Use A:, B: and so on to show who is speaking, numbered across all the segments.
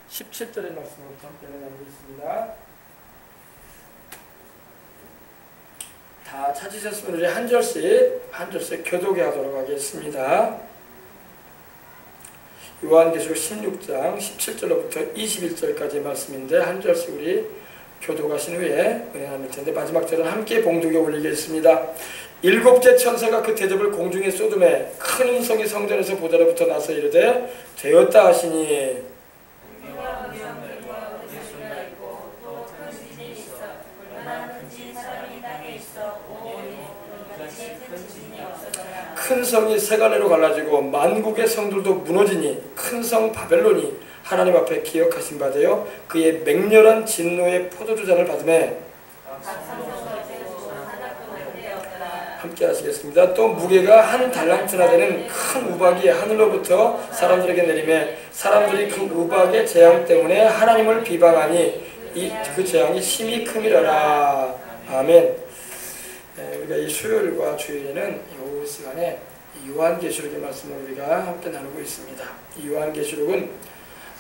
A: 17절의 말씀으로부터 함께 나누고 있습니다. 다 찾으셨으면 우리 한 절씩 교독해 하도록 하겠습니다. 요한계시록 16장 17절로부터 21절까지 말씀인데 한 절씩 우리 교독하신 후에 은혜 나눌 텐데 마지막 절은 함께 봉독에 올리겠습니다. 일곱째 천사가 그 대접을 공중에 쏟음에 큰 음성이 성전에서 보좌로부터 나서 이르되 되었다 하시니 큰 성이 세 갈래로 갈라지고 만국의 성들도 무너지니 큰 성 바벨론이 하나님 앞에 기억하신 바 되어 그의 맹렬한 진노의 포도주 잔을 받음에 함께 하시겠습니다. 또 무게가 한 달란트나 되는 큰 우박이 하늘로부터 사람들에게 내리매 사람들이 그 우박의 재앙 때문에 하나님을 비방하니 그 재앙이 심히 큼이라라. 아멘. 우리가 이 수요일과 주일에는 이 시간에 요한계시록의 말씀을 우리가 함께 나누고 있습니다. 이 요한계시록은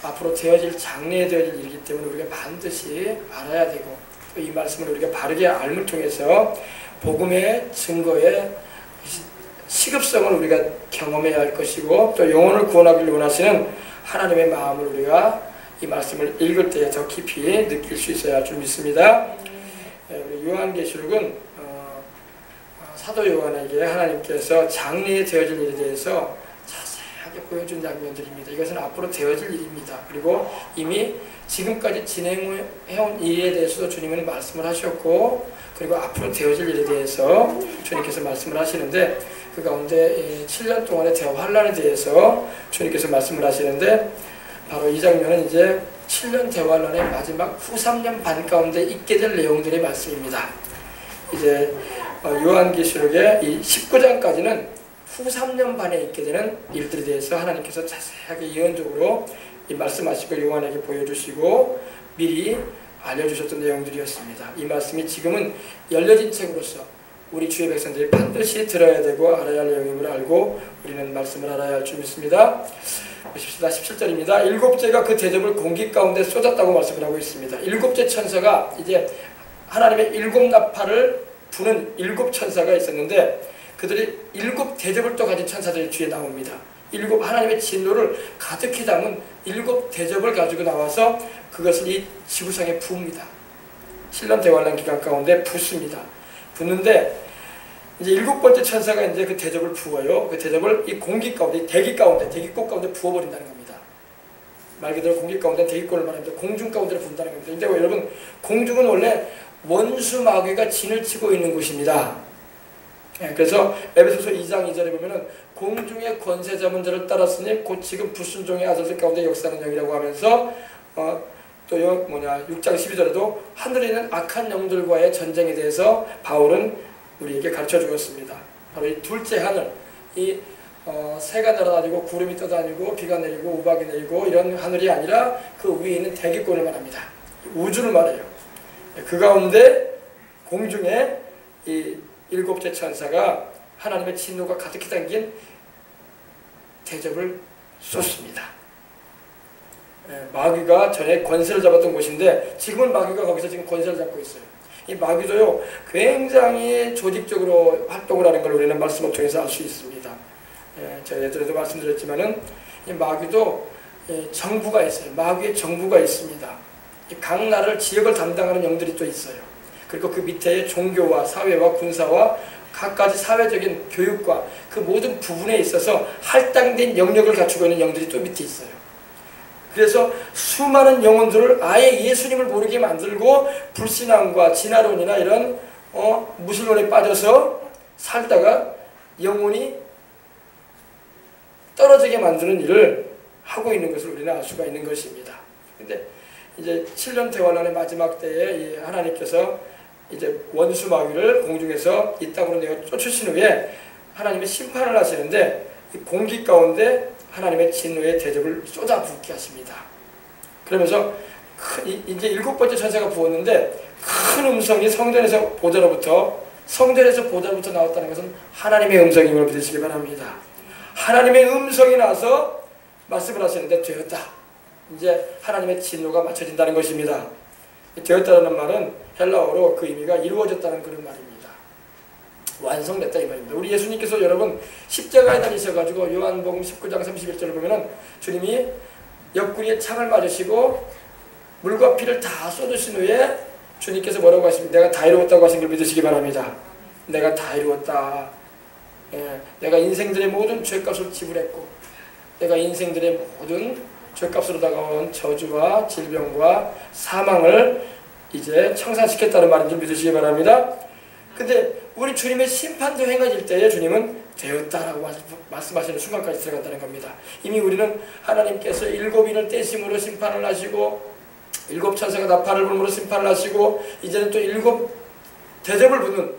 A: 앞으로 장래되어질 일이기 때문에 우리가 반드시 알아야 되고 또 이 말씀을 우리가 바르게 알므로 통해서 복음의 증거의 시급성을 우리가 경험해야 할 것이고 또 영혼을 구원하기를 원하시는 하나님의 마음을 우리가 이 말씀을 읽을 때 더 깊이 느낄 수 있어야 할 줄 믿습니다. 요한계시록은 사도 요한에게 하나님께서 장래에 되어질 일에 대해서 자세하게 보여준 장면들입니다. 이것은 앞으로 되어질 일입니다. 그리고 이미 지금까지 진행해온 일에 대해서도 주님은 말씀을 하셨고 그리고 앞으로 되어질 일에 대해서 주님께서 말씀을 하시는데 그 가운데 7년 동안의 대환란에 대해서 주님께서 말씀을 하시는데 바로 이 장면은 이제 7년 대환란의 마지막 후 3년 반 가운데 있게 될 내용들의 말씀입니다. 이제 요한계시록의 이 19장까지는 후 3년 반에 있게 되는 일들에 대해서 하나님께서 자세하게 예언적으로 이 말씀하시고 요한에게 보여주시고 미리 알려주셨던 내용들이었습니다. 이 말씀이 지금은 열려진 책으로서 우리 주의 백성들이 반드시 들어야 되고 알아야 할 내용임을 알고 우리는 말씀을 알아야 할 줄 믿습니다. 보십시다. 17절입니다. 일곱째가 그 대접을 공기 가운데 쏟았다고 말씀을 하고 있습니다. 일곱째 천사가 이제 하나님의 일곱 나팔을 부는 일곱 천사가 있었는데 그들이 일곱 대접을 또 가진 천사들이 뒤에 나옵니다. 일곱 하나님의 진노를 가득히 담은 일곱 대접을 가지고 나와서 그것을 이 지구상에 부읍니다. 7년 대환란 기간 가운데 붓습니다. 붓는데 이제 일곱 번째 천사가 이제 그 대접을 부어요. 그 대접을 이 공기 가운데, 대기꽃 가운데 부어버린다는 겁니다. 말 그대로 공기 가운데 대기꽃을 말합니다. 공중 가운데를 부은다는 겁니다. 근데 여러분, 공중은 원래 원수 마귀가 진을 치고 있는 곳입니다. 그래서 에베소서 2장 2절에 보면은 공중의 권세 잡은 자를 따랐으니 곧 지금 불순종의 아들들 가운데 역사하는 영이라고 하면서 또 6장 12절에도 하늘에 있는 악한 영들과의 전쟁에 대해서 바울은 우리에게 가르쳐 주었습니다. 바로 이 둘째 하늘, 이 새가 날아다니고 구름이 떠다니고 비가 내리고 우박이 내리고 이런 하늘이 아니라 그 위에 있는 대기권을 말합니다. 우주를 말해요. 그 가운데 공중에 이 일곱째 천사가 하나님의 진노가 가득히 담긴 대접을 쏟습니다. 마귀가 전에 권세를 잡았던 곳인데 지금은 마귀가 거기서 지금 권세를 잡고 있어요. 이 마귀도요 굉장히 조직적으로 활동을 하는 걸 우리는 말씀을 통해서 알 수 있습니다. 제가 예전에도 말씀드렸지만은 이 마귀도 정부가 있어요. 마귀의 정부가 있습니다. 각 나라를 지역을 담당하는 영들이 또 있어요. 그리고 그 밑에 종교와 사회와 군사와 각가지 사회적인 교육과 그 모든 부분에 있어서 할당된 영역을 갖추고 있는 영들이 또 밑에 있어요. 그래서 수많은 영혼들을 아예 예수님을 모르게 만들고 불신앙과 진화론이나 이런 무신론에 빠져서 살다가 영혼이 떨어지게 만드는 일을 하고 있는 것을 우리는 알 수가 있는 것입니다. 근데 이제 7년 대환란의 마지막 때에 하나님께서 이제 원수 마귀를 공중에서 이 땅으로 내어 쫓으신 후에 하나님의 심판을 하시는데 이 공기 가운데 하나님의 진노의 대접을 쏟아붓게 하십니다. 그러면서 이제 일곱 번째 천사가 부었는데 큰 음성이 성전에서 보좌로부터 나왔다는 것은 하나님의 음성임을 믿으시기 바랍니다. 하나님의 음성이 나서 말씀을 하시는데 되었다. 이제 하나님의 진노가 맞춰진다는 것입니다. 되었다는 말은 헬라어로 그 의미가 이루어졌다는 그런 말입니다. 완성됐다 이 말입니다. 우리 예수님께서 여러분 십자가에 달리셔가지고 요한복음 19장 31절을 보면은 주님이 옆구리에 창을 맞으시고 물과 피를 다 쏟으신 후에 주님께서 뭐라고 하십니까? 내가 다 이루었다고 하신 걸 믿으시기 바랍니다. 내가 다 이루었다. 내가 인생들의 모든 죄값을 지불했고 내가 인생들의 모든 죄값으로 다가온 저주와 질병과 사망을 이제 청산시켰다는 말인 줄 믿으시기 바랍니다. 근데 우리 주님의 심판도 행해질 때에 주님은 되었다라고 말씀하시는 순간까지 들어간다는 겁니다. 이미 우리는 하나님께서 7인을 떼심으로 심판을 하시고 7천사가 나팔을 불므로 심판을 하시고 이제는 또 7 대접을 붙는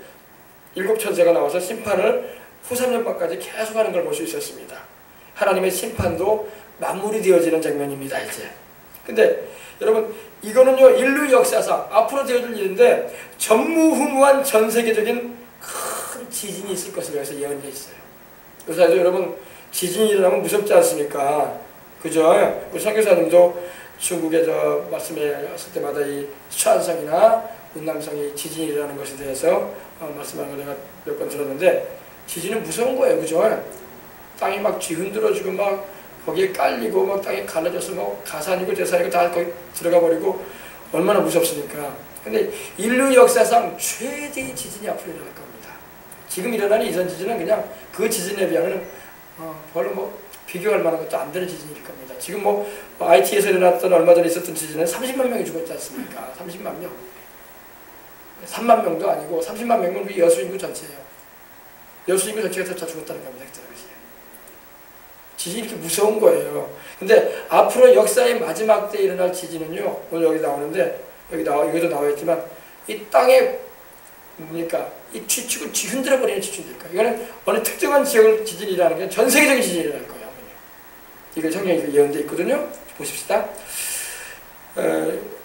A: 7천사가 나와서 심판을 후삼년반까지 계속하는 걸 볼 수 있었습니다. 하나님의 심판도 마무리되어지는 장면입니다. 이제 근데 여러분 이거는요 인류 역사상 앞으로 되어질 일인데 전무후무한 전세계적인 큰 지진이 있을 것을 여기서 예언해 있어요. 요새도 여러분 지진이 일어나면 무섭지 않습니까? 그죠? 우리 선교사님도 중국에 저 말씀했을 때마다 이 수안성이나 운남성이 지진이 일어나는 것에 대해서 말씀하는 걸 내가 몇 번 들었는데 지진은 무서운 거예요. 그죠? 땅이 막 뒤흔들어지고 막 거기에 깔리고 막 땅이 갈라져서 뭐 가산이고 대산이고 다 거기 들어가 버리고 얼마나 무섭습니까? 근데 인류 역사상 최대의 지진이 앞으로 일어날 겁니다. 지금 일어나는 이전 지진은 그냥 그 지진에 비하면 별로 뭐 비교할 만한 것도 안 되는 지진일 겁니다. 지금 뭐 IT에서 일어났던 얼마 전에 있었던 지진은 30만 명이 죽었지 않습니까? 30만 명. 3만 명도 아니고 30만 명은 우리 여수 인구 전체예요. 여수 인구 전체가 다 죽었다는 겁니다. 그 당시에. 지진이 이렇게 무서운 거예요. 근데 앞으로 역사의 마지막 때 일어날 지진은요. 오늘 여기 나오는데 여기도 나와 있지만 이 땅에 뭡니까? 이 뒤치고 뒤흔들어 버리는 지진일까? 이거는 어느 특정한 지역을 지진이라는 게 전 세계적인 지진이 일어날 거예요. 이거 성경에 예언되어 있거든요. 보십시다.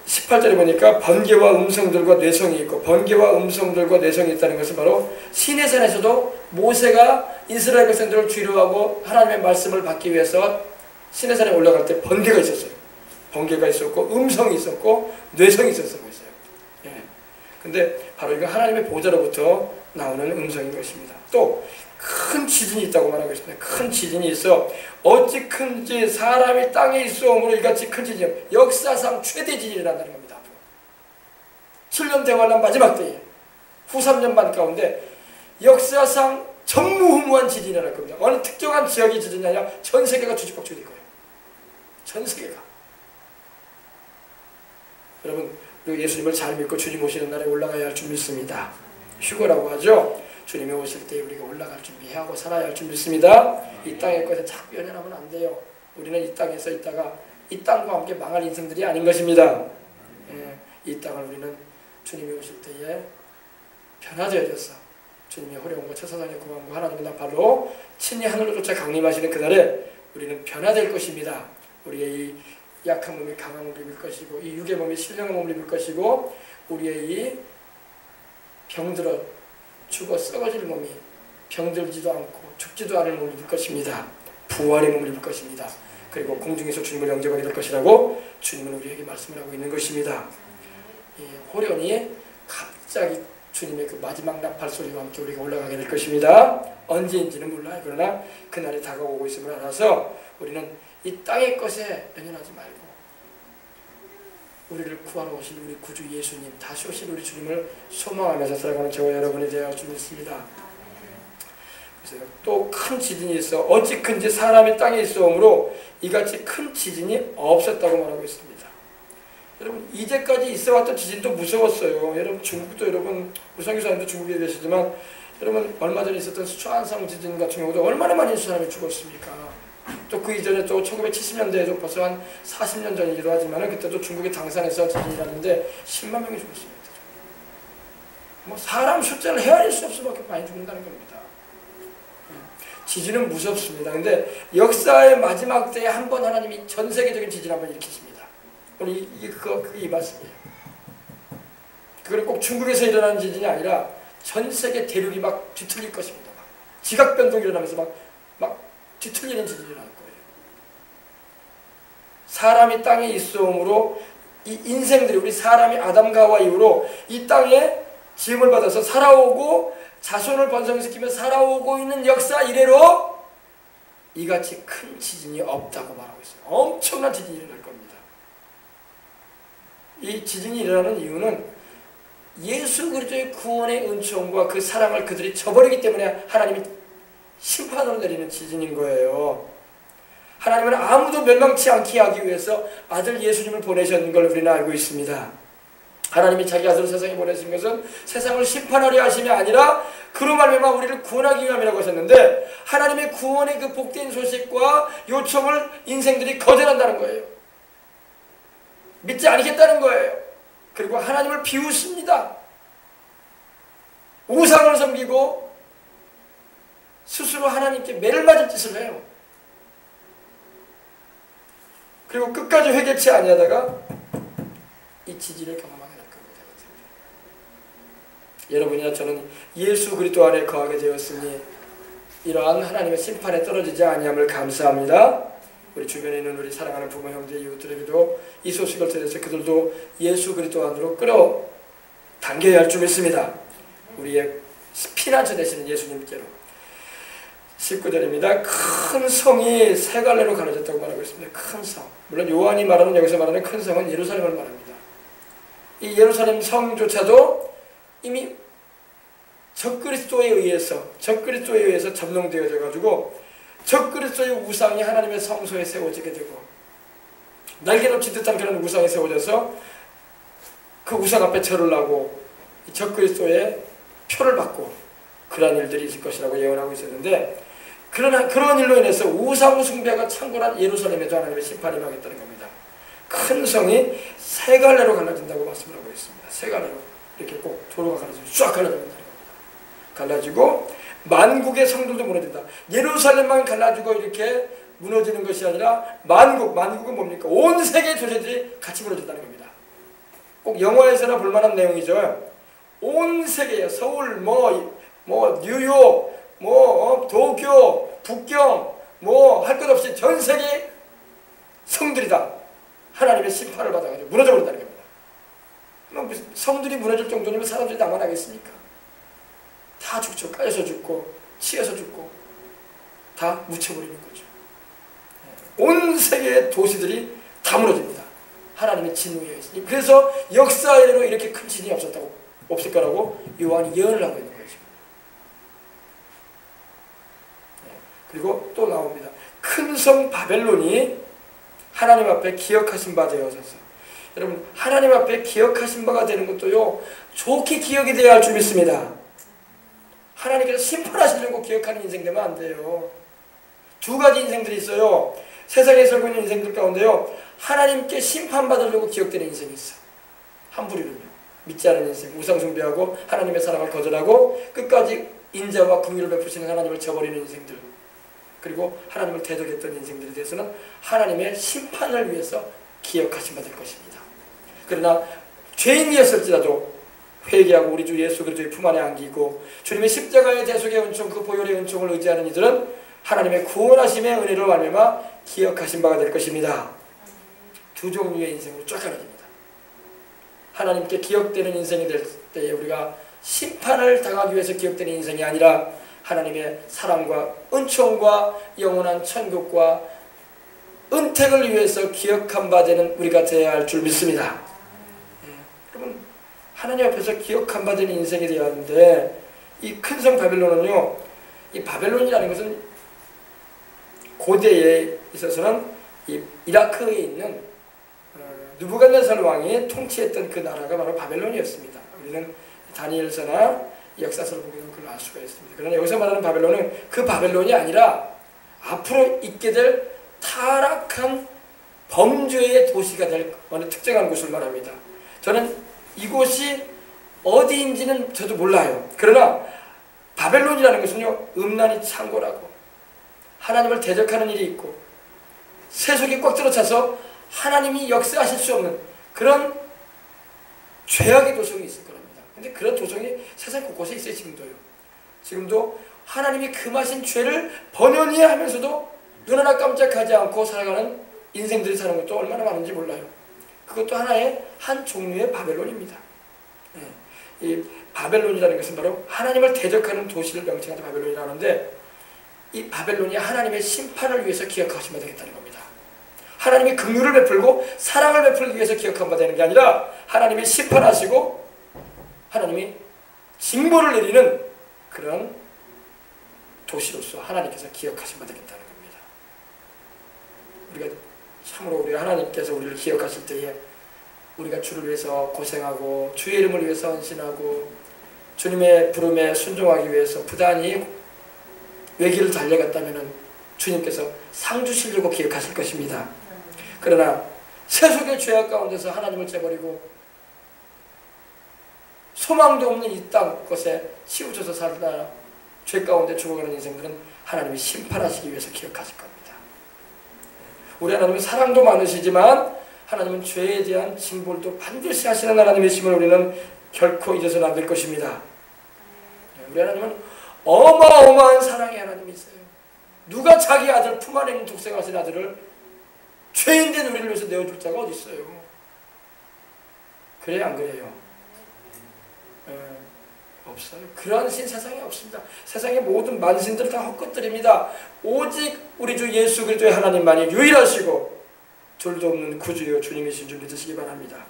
A: 18절에 보니까 번개와 음성들과 뇌성이 있고 번개와 음성들과 뇌성이 있다는 것은 바로 시내산에서도 모세가 이스라엘 백성들을 주류하고 하나님의 말씀을 받기 위해서 시내산에 올라갈 때 번개가 있었어요. 번개가 있었고 음성이 있었고 뇌성이 있었어요. 근데 바로 이거 하나님의 보좌로부터 나오는 음성인 것입니다. 또 큰 지진이 있다고 말하고 있습니다. 큰 지진이 있어 어찌 큰지 사람이 땅에 있어오므로 이같이 큰 지진 역사상 최대 지진이 일어난다는 겁니다. 7년 대환란 마지막 때에 후 3년 반 가운데 역사상 전무후무한 지진이 일어날 겁니다. 어느 특정한 지역이 지진이 아니라 전 세계가 뒤집박죽일 거예요. 전 세계가. 여러분 우리 예수님을 잘 믿고 주님 오시는 날에 올라가야 할 줄 믿습니다. 휴거라고 하죠. 주님이 오실 때 우리가 올라갈 준비하고 살아야 할 줄 믿습니다. 이 땅의 것에 자꾸 연연하면 안 돼요. 우리는 이 땅에서 있다가 이 땅과 함께 망할 인생들이 아닌 것입니다. 이 땅을 우리는 주님이 오실 때에 변화되어져서 주님이 호령과 천사장의 구원과 하나님의 나팔로 친히 하늘로 쫓아 강림하시는 그날에 우리는 변화될 것입니다. 우리의 이 약한 몸이 강한 몸을 입을 것이고 이 육의 몸이 신령한 몸을 입을 것이고 우리의 이 병들어 죽어 썩어질 몸이 병들지도 않고 죽지도 않을 몸을 입을 것입니다. 부활의 몸을 입을 것입니다. 그리고 공중에서 주님을 영접하게 될 것이라고 주님은 우리에게 말씀을 하고 있는 것입니다. 호련히 갑자기 주님의 그 마지막 나팔 소리와 함께 우리가 올라가게 될 것입니다. 언제인지는 몰라요. 그러나 그날이 다가오고 있음을 알아서 우리는 이 땅의 것에 연연하지 말고 우리를 구하러 오실 우리 구주 예수님, 다시 오실 우리 주님을 소망하면서 살아가는 저와 여러분이 되어 줄 믿습니다. 또 큰 지진이 있어 어찌 큰지 사람이 땅에 있어오므로 이같이 큰 지진이 없었다고 말하고 있습니다. 여러분 이제까지 있어왔던 지진도 무서웠어요. 여러분 중국도 여러분 우리 선교사님도 중국에 계시지만 여러분 얼마 전에 있었던 수안성 지진 같은 경우도 얼마나 많은 사람이 죽었습니까? 또 그 이전에 또 1970년대에도 벌써 한 40년 전이기도 하지만 그때도 중국의 당산에서 지진이 일어났는데 10만 명이 죽었습니다. 뭐 사람 숫자를 헤아릴 수 없을 만큼 많이 죽는다는 겁니다. 지진은 무섭습니다. 근데 역사의 마지막 때에 한 번 하나님이 전 세계적인 지진 한번 일으키십니다. 오늘 이 말씀이에요. 그건 꼭 중국에서 일어나는 지진이 아니라 전 세계 대륙이 막 뒤틀릴 것입니다. 막 지각 변동이 일어나면서 막 뒤틀리는 지진이 일어날 거예요. 사람이 땅에 있어옴으로 이 인생들이 우리 사람이 아담과 하와 이후로 이 땅에 지음을 받아서 살아오고 자손을 번성시키며 살아오고 있는 역사 이래로 이같이 큰 지진이 없다고 말하고 있어요. 엄청난 지진이 일어날 겁니다. 이 지진이 일어나는 이유는 예수 그리스도의 구원의 은총과 그 사랑을 그들이 저버리기 때문에 하나님이 심판으로 내리는 지진인 거예요. 하나님은 아무도 멸망치 않게 하기 위해서 아들 예수님을 보내셨는 걸 우리는 알고 있습니다. 하나님이 자기 아들을 세상에 보내신 것은 세상을 심판하려 하심이 아니라 그로 말미암아 우리를 구원하기 위함이라고 하셨는데, 하나님의 구원의 그 복된 소식과 요청을 인생들이 거절한다는 거예요. 믿지 않겠다는 거예요. 그리고 하나님을 비웃습니다. 우상을 섬기고 스스로 하나님께 매를 맞을 짓을 해요. 그리고 끝까지 회개치 아니하다가 이 지진을 경험하게 될 겁니다. 여러분이나 저는 예수 그리스도 안에 거하게 되었으니 이러한 하나님의 심판에 떨어지지 아니함을 감사합니다. 우리 주변에 있는 우리 사랑하는 부모, 형제, 이웃들에게도 이 소식을 들려서 그들도 예수 그리스도 안으로 끌어당겨야 할 줄 믿습니다. 우리의 피난처 되시는 예수님께로. 19절입니다. 큰 성이 세 갈래로 가려졌다고 말하고 있습니다. 큰 성. 물론 요한이 말하는, 여기서 말하는 큰 성은 예루살렘을 말합니다. 이 예루살렘 성조차도 이미 적그리스도에 의해서 점령되어져 가지고 적그리스도의 우상이 하나님의 성소에 세워지게 되고, 날개 덮친 듯한 그런 우상이 세워져서 그 우상 앞에 절을 하고 적그리스도의 표를 받고 그러한 일들이 있을 것이라고 예언하고 있었는데, 그러나 그런 일로 인해서 우상 숭배가 창궐한 예루살렘에도 하나님의 심판이 임하겠다는 겁니다. 큰 성이 세 갈래로 갈라진다고 말씀을 하고 있습니다. 세 갈래로 이렇게 꼭 도로가 갈라지고 쫙 갈라진다는 겁니다. 갈라지고 만국의 성들도 무너진다. 예루살렘만 갈라지고 이렇게 무너지는 것이 아니라 만국은 뭡니까? 온 세계의 도시들이 같이 무너진다는 겁니다. 꼭 영화에서나 볼만한 내용이죠. 온 세계에 서울, 뉴욕, 도쿄, 북경, 할 것 없이 전 세계 성들이 다 하나님의 심판을 받아가지고 무너져 버린다는 겁니다. 성들이 무너질 정도면 사람들이 남아나겠습니까? 다 죽죠. 까여서 죽고 치여서 죽고 다 묻혀버리는 거죠. 온 세계의 도시들이 다 무너집니다. 하나님의 진노에 의해서. 그래서 역사 이래로 이렇게 큰 진이 없을 거라고 요한이 예언을 하고 있는 거죠. 그리고 또 나옵니다. 큰 성 바벨론이 하나님 앞에 기억하신 바 되어져서. 여러분, 하나님 앞에 기억하신 바가 되는 것도요, 좋게 기억이 되어야 할 줄 믿습니다. 하나님께서 심판하시려고 기억하는 인생 되면 안 돼요. 두 가지 인생들이 있어요. 세상에 살고 있는 인생들 가운데요, 하나님께 심판받으려고 기억되는 인생이 있어요. 한 부류는요, 믿지 않은 인생, 우상 숭배하고 하나님의 사랑을 거절하고 끝까지 인자와 긍휼을 베푸시는 하나님을 저버리는 인생들, 그리고 하나님을 대적했던 인생들에 대해서는 하나님의 심판을 위해서 기억하심 받을 것입니다. 그러나 죄인이었을지라도 회개하고 우리 주 예수 그리스도의 품 안에 안기고 주님의 십자가의 대속의 은총, 그 보혈의 은총을 의지하는 이들은 하나님의 구원하심의 은혜로 말미암아 기억하신 바가 될 것입니다. 두 종류의 인생으로 쫙 갈라집니다. 하나님께 기억되는 인생이 될 때에 우리가 심판을 당하기 위해서 기억되는 인생이 아니라 하나님의 사랑과 은총과 영원한 천국과 은택을 위해서 기억한 바 되는 우리가 되어야 할 줄 믿습니다. 여러분, 하나님 앞에서 기억한 바 되는 인생이 되어야 하는데, 이 큰 성 바벨론은요, 이 바벨론이라는 것은 고대에 있어서는 이 이라크에 있는 느부갓네살 왕이 통치했던 그 나라가 바로 바벨론이었습니다. 우리는 다니엘서나 역사서를 보게 되면 그걸 알 수가 있습니다. 그러나 여기서 말하는 바벨론은 그 바벨론이 아니라 앞으로 있게 될 타락한 범죄의 도시가 될 어느 특정한 곳을 말합니다. 저는 이곳이 어디인지는 저도 몰라요. 그러나 바벨론이라는 것은요, 음란이 창궐하고 하나님을 대적하는 일이 있고 세속이 꽉 들어차서 하나님이 역사하실 수 없는 그런 죄악의 도성이 있을 겁니다. 근데 그런 도성이 세상 곳곳에 있어요. 지금도 하나님이 금하신 죄를 번연히 하면서도 눈 하나 깜짝하지 않고 살아가는 인생들이 사는 것도 얼마나 많은지 몰라요. 그것도 하나의 한 종류의 바벨론입니다. 이 바벨론이라는 것은 바로 하나님을 대적하는 도시를 명칭하는 바벨론이라는데, 이 바벨론이 하나님의 심판을 위해서 기억하시면 되겠다는 겁니다. 하나님이 긍휼을 베풀고 사랑을 베풀기 위해서 기억하면 되는 게 아니라 하나님이 심판하시고 하나님이 징벌을 내리는 그런 도시로서 하나님께서 기억하시면 되겠다는 겁니다. 우리가 참으로 우리가 하나님께서 우리를 기억하실 때에 우리가 주를 위해서 고생하고 주의 이름을 위해서 헌신하고 주님의 부름에 순종하기 위해서 부단히 외길을 달려갔다면 주님께서 상 주시려고 기억하실 것입니다. 그러나 세속의 죄악 가운데서 하나님을 재버리고 소망도 없는 이 땅 것에 치우쳐서 살다 죄 가운데 죽어가는 인생들은 하나님이 심판하시기 위해서 기억하실 겁니다. 우리 하나님은 사랑도 많으시지만 하나님은 죄에 대한 징벌도 반드시 하시는 하나님이심을 우리는 결코 잊어서는 안 될 것입니다. 우리 하나님은 어마어마한 사랑의 하나님이세요. 누가 자기 아들 품 안에 있는 독생하신 아들을 죄인된 우리를 위해서 내어줄 자가 어디 있어요? 그래요, 안 그래요? 없어요. 그런 신 세상에 없습니다. 세상의 모든 만신들 다 헛것들입니다. 오직 우리 주 예수 그리스도의 하나님만이 유일하시고 둘도 없는 구주여 주님이신 줄 믿으시기 바랍니다.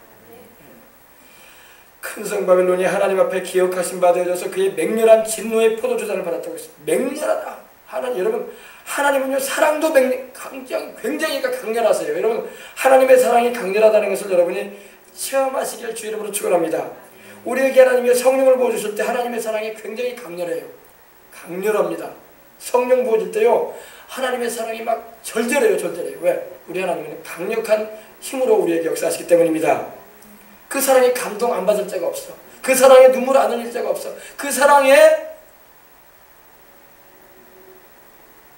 A: 큰 성 바벨론이 하나님 앞에 기억하신 바 되어져서 그의 맹렬한 진노의 포도주잔을 받았다고 했습니다. 맹렬하다. 하나님, 여러분, 하나님은요 사랑도 굉장히 강렬하세요. 여러분, 하나님의 사랑이 강렬하다는 것을 여러분이 체험하시길 주 이름으로 축원합니다. 우리에게 하나님의 성령을 부어주실 때 하나님의 사랑이 굉장히 강렬해요. 강렬합니다. 성령 부어줄 때요 하나님의 사랑이 막 절절해요. 왜? 우리 하나님은 강력한 힘으로 우리에게 역사하시기 때문입니다. 그 사랑에 감동 안 받을 자가 없어. 그 사랑에 눈물 안 흘릴 자가 없어. 그 사랑에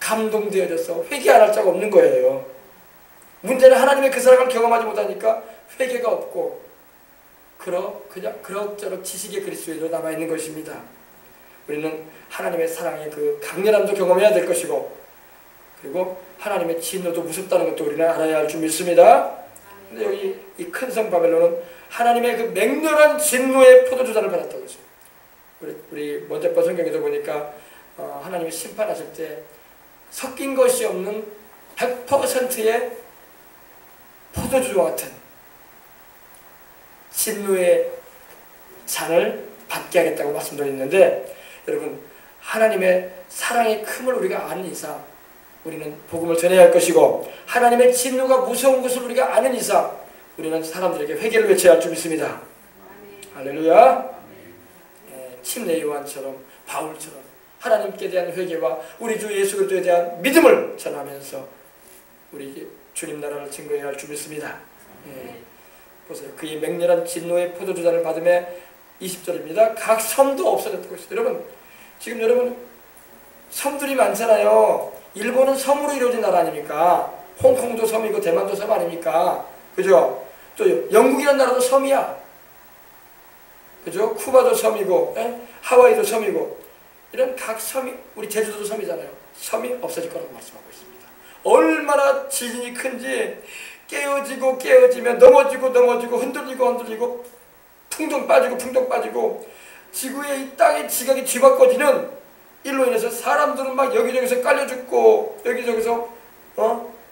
A: 감동되어져서 회개 안 할 자가 없는 거예요. 문제는 하나님의 그 사랑을 경험하지 못하니까 회개가 없고 그냥 그럭저럭 지식의 그리스도인으로 남아있는 것입니다. 우리는 하나님의 사랑의 그 강렬함도 경험해야 될 것이고 그리고 하나님의 진노도 무섭다는 것도 우리는 알아야 할 줄 믿습니다. 근데 여기 이 큰 성 바벨론은 하나님의 그 맹렬한 진노의 포도주잔을 받았다고 했어요. 우리 먼저 번 성경에도 보니까 하나님이 심판하실 때 섞인 것이 없는 100%의 포도주와 같은 진노의 잔을 받게 하겠다고 말씀드렸는데, 여러분, 하나님의 사랑의 큼을 우리가 아는 이상 우리는 복음을 전해야 할 것이고 하나님의 진노가 무서운 것을 우리가 아는 이상 우리는 사람들에게 회개를 외쳐야 할 줄 믿습니다. 할렐루야. 침례 요한처럼 바울처럼 하나님께 대한 회개와 우리 주 예수 그리스도에 대한 믿음을 전하면서 우리 주님 나라를 증거해야 할 줄 믿습니다. 보세요. 그의 맹렬한 진노의 포도주잔을 받음에 20절입니다. 각 섬도 없어졌다고 했어요. 여러분, 지금 여러분 섬들이 많잖아요. 일본은 섬으로 이루어진 나라 아닙니까? 홍콩도 섬이고 대만도 섬 아닙니까? 그죠? 또 영국이라는 나라도 섬이야. 그죠? 쿠바도 섬이고 하와이도 섬이고 이런 각 섬이, 우리 제주도도 섬이잖아요. 섬이 없어질 거라고 말씀하고 있습니다. 얼마나 지진이 큰지 깨어지면 넘어지고 흔들리고 풍덩 빠지고 지구의 이 땅의 지각이 뒤바꿔지는 일로 인해서 사람들은 막 여기저기서 깔려 죽고 여기저기서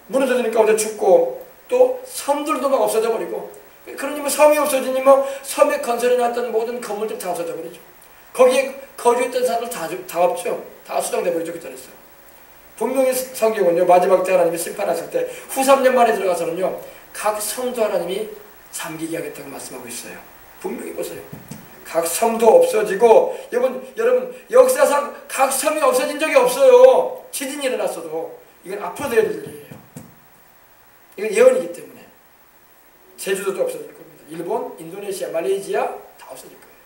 A: 무너져지는 가운데 죽고 또 섬들도 막 없어져 버리고, 그러니 뭐 섬이 없어지니 뭐 섬에 건설해 놨던 모든 건물들 다 없어져 버리죠. 거기에 거주했던 사람들 다 없죠. 다 수정돼 버리죠. 그 자리에서. 분명히 성경은요 마지막 때 하나님이 심판하실 때 후 3년 만에 들어가서는요 각 성도 하나님이 잠기게 하겠다고 말씀하고 있어요. 분명히 보세요. 각 성도 없어지고, 여러분 역사상 각 섬이 없어진 적이 없어요. 지진이 일어났어도. 이건 앞으로 될 일이에요. 이건 예언이기 때문에. 제주도도 없어질 겁니다. 일본, 인도네시아, 말레이시아 다 없어질 거예요.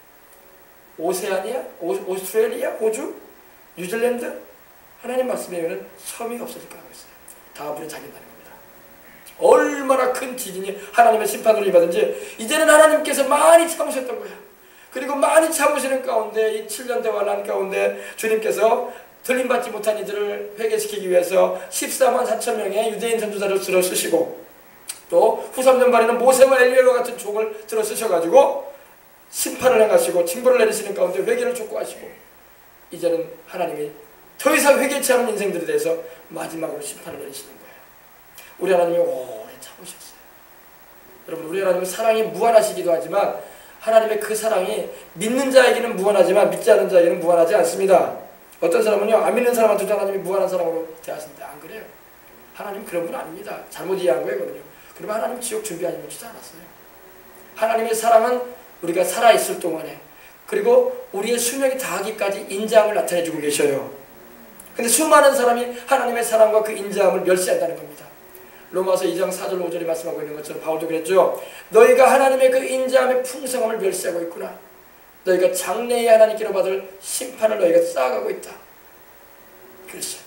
A: 오세아니아, 오스트레일리아, 호주, 뉴질랜드, 하나님 말씀에 의하면 섬이 없어질 거라고 했어요. 다 물에 잠긴다는 겁니다. 얼마나 큰 지진이 하나님의 심판으로 임하든지 이제는 하나님께서 많이 참으셨던 거야. 그리고 많이 참으시는 가운데 이 7년 대환란 가운데 주님께서 들림받지 못한 이들을 회개시키기 위해서 14만 4천 명의 유대인 선지자를 들어 쓰시고, 또 후 3년 말에는 모세와 엘리야와 같은 종을 들어 쓰셔가지고 심판을 행하시고 징벌을 내리시는 가운데 회개를 촉구하시고, 이제는 하나님이 더 이상 회개치 않은 인생들에 대해서 마지막으로 심판을 내리시는 거예요. 우리 하나님이 오래 참으셨어요. 여러분, 우리 하나님은 사랑이 무한하시기도 하지만 하나님의 그 사랑이 믿는 자에게는 무한하지만 믿지 않는 자에게는 무한하지 않습니다. 어떤 사람은요, 안 믿는 사람한테도 하나님이 무한한 사랑으로 대하신다. 안 그래요. 하나님 그런 분 아닙니다. 잘못 이해한 거예요. 그러면 하나님 지옥 준비하지 않았어요. 하나님의 사랑은 우리가 살아있을 동안에, 그리고 우리의 수명이 다하기까지 인자함을 나타내주고 계셔요. 근데 수많은 사람이 하나님의 사랑과 그 인자함을 멸시한다는 겁니다. 로마서 2장 4절 5절에 말씀하고 있는 것처럼 바울도 그랬죠. 너희가 하나님의 그 인자함의 풍성함을 멸시하고 있구나. 너희가 장래에 하나님께로 받을 심판을 너희가 쌓아가고 있다. 그렇죠.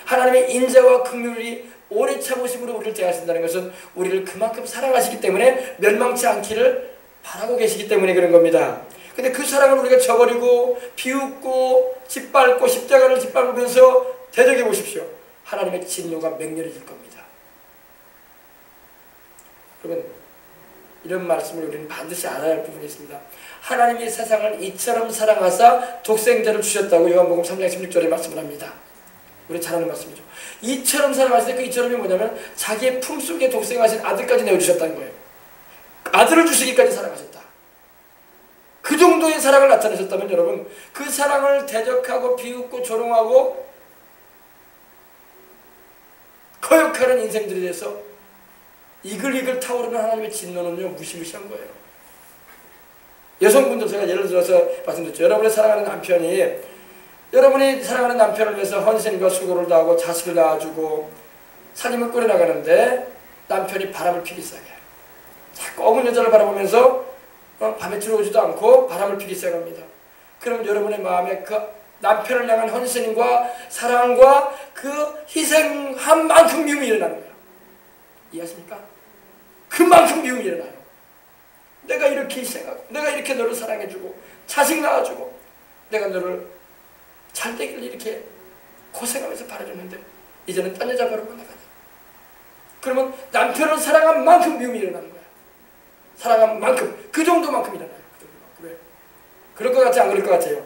A: 하나님의 인자와 긍휼이 오래 참으심으로 우리를 대하신다는 것은 우리를 그만큼 사랑하시기 때문에 멸망치 않기를 바라고 계시기 때문에 그런 겁니다. 근데 그 사랑을 우리가 저버리고 비웃고 짓밟고 십자가를 짓밟으면서 대적해 보십시오. 하나님의 진노가 맹렬해질 겁니다. 여러분, 이런 말씀을 우리는 반드시 알아야 할 부분이 있습니다. 하나님이 세상을 이처럼 사랑하사 독생자를 주셨다고 요한복음 3장 16절에 말씀을 합니다. 우리 잘 아는 말씀이죠. 이처럼 사랑하실 때 그 이처럼이 뭐냐면 자기의 품속에 독생하신 아들까지 내어주셨다는 거예요. 아들을 주시기까지 사랑하셨다. 그 정도의 사랑을 나타내셨다면 여러분, 그 사랑을 대적하고 비웃고 조롱하고 거역하는 인생들에 대해서 이글이글 타오르는 하나님의 진노는요, 무시무시한 거예요. 여성분들, 제가 예를 들어서 말씀드렸죠. 여러분이 사랑하는 남편을 위해서 헌신과 수고를 다하고 자식을 낳아주고 살림을 꾸려나가는데 남편이 바람을 피기 시작해요. 자꾸 어떤 여자를 바라보면서 밤에 들어오지도 않고 바람을 피기 시작합니다. 그럼 여러분의 마음에 그 남편을 향한 헌신과 사랑과 그 희생한 만큼 미움이 일어나는 거예요. 이해하십니까? 그만큼 미움이 일어나요. 내가 이렇게 희생하고 내가 이렇게 너를 사랑해주고 자식 낳아주고 내가 너를 잘 되기를 이렇게 고생하면서 바라줬는데 이제는 딴 여자 바라고 나가냐. 그러면 남편을 사랑한 만큼 미움이 일어나는 거야. 사랑한 만큼, 그 정도만큼 일어나요. 그래. 그럴 것 같지 안 그럴 것 같아요?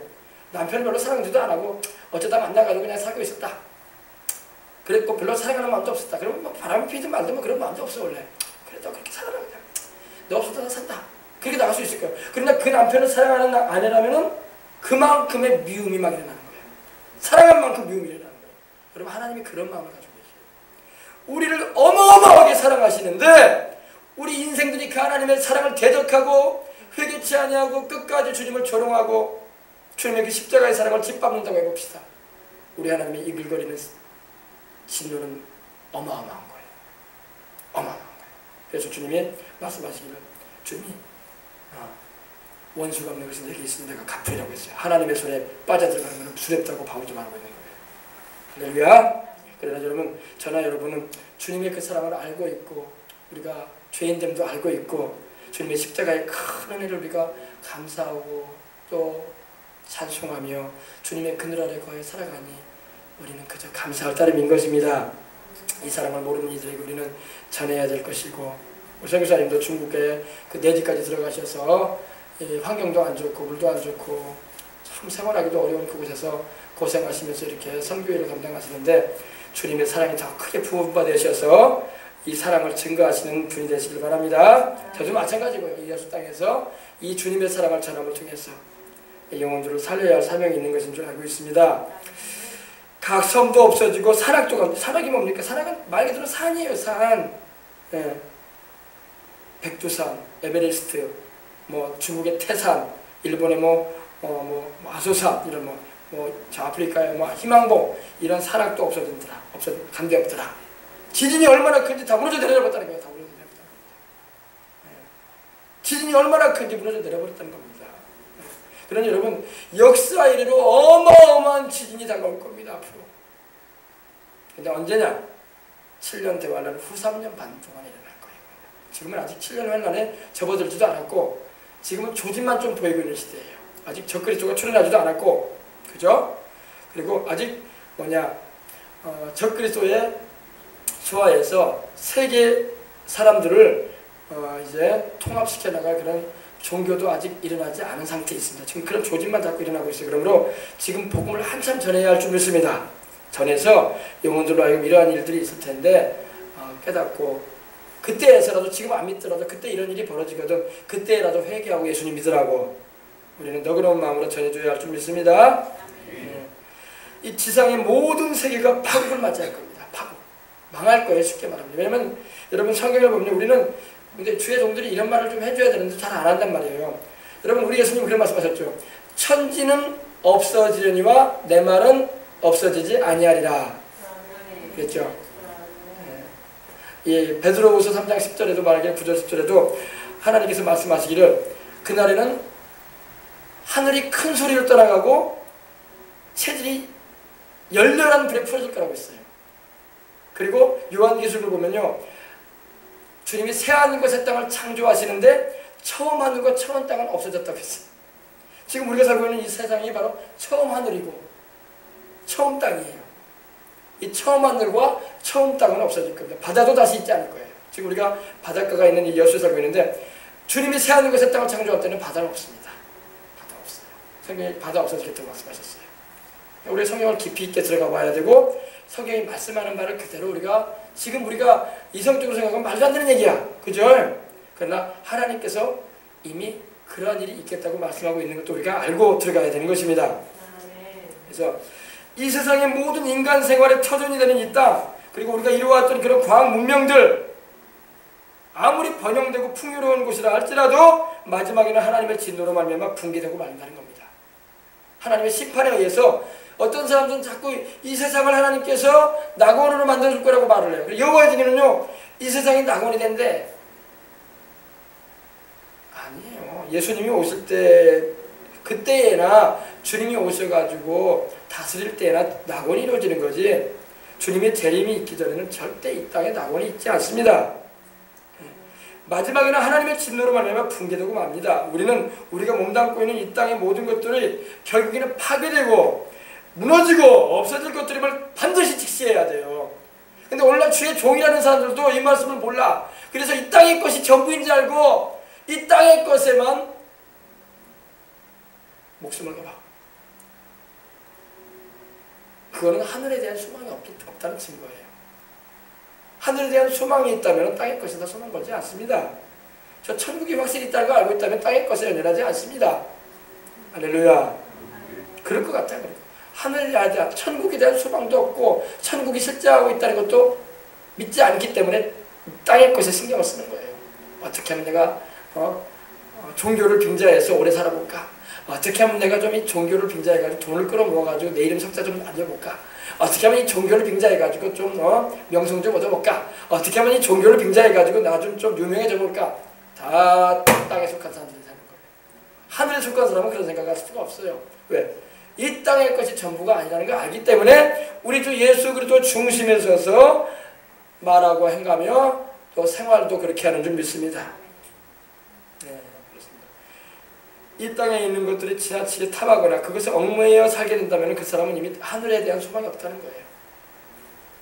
A: 남편을 별로 사랑하지도 안 하고 어쩌다 만나가지고 그냥 사귀고 있었다. 그랬고 별로 사랑하는 마음도 없었다. 그러면 뭐 바람이 피든 말든 뭐 그런 마음도 없어 원래. 그래도 그렇게 살아라 그냥. 너 없어도 나 산다. 그렇게 나갈 수 있을 거예요. 그러나 그 남편을 사랑하는 아내라면은 그만큼의 미움이 막 일어나는 거예요. 사랑한 만큼 미움이 일어나는 거예요. 여러분, 하나님이 그런 마음을 가지고 계세요. 우리를 어마어마하게 사랑하시는데 우리 인생들이 그 하나님의 사랑을 대적하고 회개치 아니하고 끝까지 주님을 조롱하고 주님의 그 십자가의 사랑을 짓밟는다고 해봅시다. 우리 하나님의 이글거리는 진노는 어마어마한 거예요. 어마어마한 거예요. 그래서 주님이 말씀하시기를 주님이 원수가 없는 것이 내게 있으니 내가 갚으리라고 했어요. 하나님의 손에 빠져들어가는 것은 두렵다고 바울도 말하고 있는 거예요. 할렐루야. 그러나 여러분, 저나 여러분은 주님의 그 사랑을 알고 있고 우리가 죄인됨도 알고 있고 주님의 십자가의 큰 은혜를 우리가 감사하고 또 찬송하며 주님의 그늘 아래 거해 살아가니 우리는 그저 감사할 따름인 것입니다. 이 사랑을 모르는 이들에게 우리는 전해야 될 것이고, 우리 선교사님도 중국에 그 내지까지 들어가셔서 환경도 안 좋고 물도 안 좋고 참 생활하기도 어려운 그곳에서 고생하시면서 이렇게 선교회를 감당하시는데 주님의 사랑이 더 크게 부음받으셔서 이 사랑을 증거하시는 분이 되시길 바랍니다. 저도 마찬가지고요. 이 예수 땅에서 이 주님의 사랑을 전함을 통해서 영혼들을 살려야 할 사명이 있는 것인 줄 알고 있습니다. 각 섬도 없어지고 산악도, 산악이 뭡니까? 산악은 말 그대로 산이에요. 산. 예. 백두산, 에베레스트, 뭐 중국의 태산, 일본의 아소산, 이런 저 아프리카의 희망봉, 이런 산악도 없어진더라. 간데 없더라. 지진이 얼마나 큰지 다 무너져 내려버렸다는 거예요. 다 무너져 내려버렸다는 겁니다. 예. 지진이 얼마나 큰지 무너져 내려버렸다는 겁니다. 그러니 여러분, 역사 이래로 어마어마한 지진이 다가올 겁니다. 앞으로. 근데 언제냐? 7년 대환란 후 3년 반 동안 일어날 거예요. 지금은 아직 7년 환란에 접어들지도 않았고 지금은 조짐만 좀 보이고 있는 시대예요. 아직 적그리스도가 출현하지도 않았고, 그죠? 그리고 아직 적그리스도의 조화에서 세계 사람들을 이제 통합시켜 나갈 그런 종교도 아직 일어나지 않은 상태에 있습니다. 지금 그런 조짐만 자꾸 일어나고 있어요. 그러므로 지금 복음을 한참 전해야 할 줄 믿습니다. 전해서 영혼들로 하여금 이러한 일들이 있을 텐데 깨닫고 그때에서라도, 지금 안 믿더라도 그때 이런 일이 벌어지거든 그때라도 회개하고 예수님 믿으라고 우리는 너그러운 마음으로 전해줘야 할 줄 믿습니다. 이 지상의 모든 세계가 파국을 맞이할 겁니다. 파국. 망할 거예요. 쉽게 말합니다. 왜냐면 여러분 성경을 보면 우리는 근데 주의 종들이 이런 말을 좀 해줘야 되는데 잘 안 한단 말이에요. 여러분 우리 예수님 그런 말씀하셨죠. 천지는 없어지려니와 내 말은 없어지지 아니하리라. 그랬죠. 예, 베드로후서 3장 10절에도 말하기를 9절 10절에도 하나님께서 말씀하시기를 그날에는 하늘이 큰 소리로 떠나가고 체질이 열렬한 불에 풀어질 거라고 했어요. 그리고 요한계시록을 보면요, 주님이 새하늘과 새 땅을 창조하시는데 처음 하늘과 처음 땅은 없어졌다고 했어요. 지금 우리가 살고 있는 이 세상이 바로 처음 하늘이고 처음 땅이에요. 이 처음 하늘과 처음 땅은 없어질 겁니다. 바다도 다시 있지 않을 거예요. 지금 우리가 바닷가가 있는 이 여수에 살고 있는데 주님이 새하늘과 새 땅을 창조할 때는 바다는 없습니다. 바다 없어요. 성경이 바다 없어지겠다고 말씀하셨어요. 우리 성경을 깊이 있게 들어가 봐야 되고 성경이 말씀하는 바를 그대로 지금 우리가 이성적으로 생각하면 말도 안 되는 얘기야. 그죠? 그러나 하나님께서 이미 그러한 일이 있겠다고 말씀하고 있는 것도 우리가 알고 들어가야 되는 것입니다. 그래서 이 세상의 모든 인간 생활의 터전이 되는 이 땅, 그리고 우리가 이루어왔던 그런 과학 문명들 아무리 번영되고 풍요로운 곳이라 할지라도 마지막에는 하나님의 진노로 말미암아 붕괴되고 말린다는 겁니다. 하나님의 심판에 의해서 어떤 사람들은 자꾸 이 세상을 하나님께서 낙원으로 만들어줄 거라고 말을 해요. 여호와의 증인은요, 이 세상이 낙원이 된대. 아니에요. 예수님이 오실 때 그때에나 주님이 오셔가지고 다스릴 때나 낙원이 이루어지는 거지, 주님의 재림이 있기 전에는 절대 이 땅에 낙원이 있지 않습니다. 마지막에는 하나님의 진노로 말미암아 붕괴되고 맙니다. 우리가 몸담고 있는 이 땅의 모든 것들이 결국에는 파괴되고 무너지고 없어질 것들임을 반드시 직시해야 돼요. 근데 오늘날 주의 종이라는 사람들도 이 말씀을 몰라. 그래서 이 땅의 것이 전부인 줄 알고 이 땅의 것에만 목숨을 걸어. 그거는 하늘에 대한 소망이 없다는 증거예요. 하늘에 대한 소망이 있다면 땅의 것에다 소망 걸지 않습니다. 저 천국이 확실히 있다는 걸 알고 있다면 땅의 것에 연연하지 않습니다. 할렐루야. 그럴 것 같아요. 하늘에 대한 천국에 대한 소망도 없고 천국이 실제하고 있다는 것도 믿지 않기 때문에 땅의 것에 신경을 쓰는 거예요. 어떻게 하면 내가 종교를 빙자해서 오래 살아볼까? 어떻게 하면 내가 좀 이 종교를 빙자해가지고 돈을 끌어모아가지고 내 이름 석자 좀 알려볼까? 어떻게 하면 이 종교를 빙자해가지고 좀 명성 좀 얻어볼까? 어떻게 하면 이 종교를 빙자해가지고 내가 좀 유명해져 볼까? 다 땅에 속한 사람들이 사는 거예요. 하늘에 속한 사람은 그런 생각할 수가 없어요. 왜? 이 땅의 것이 전부가 아니라는 걸 알기 때문에 우리 주 예수 그리스도 중심에 서서 말하고 행하며 또 생활도 그렇게 하는 줄 믿습니다. 네, 그렇습니다. 이 땅에 있는 것들이 지나치게 탐하거나 그것에 얽매여 살게 된다면 그 사람은 이미 하늘에 대한 소망이 없다는 거예요.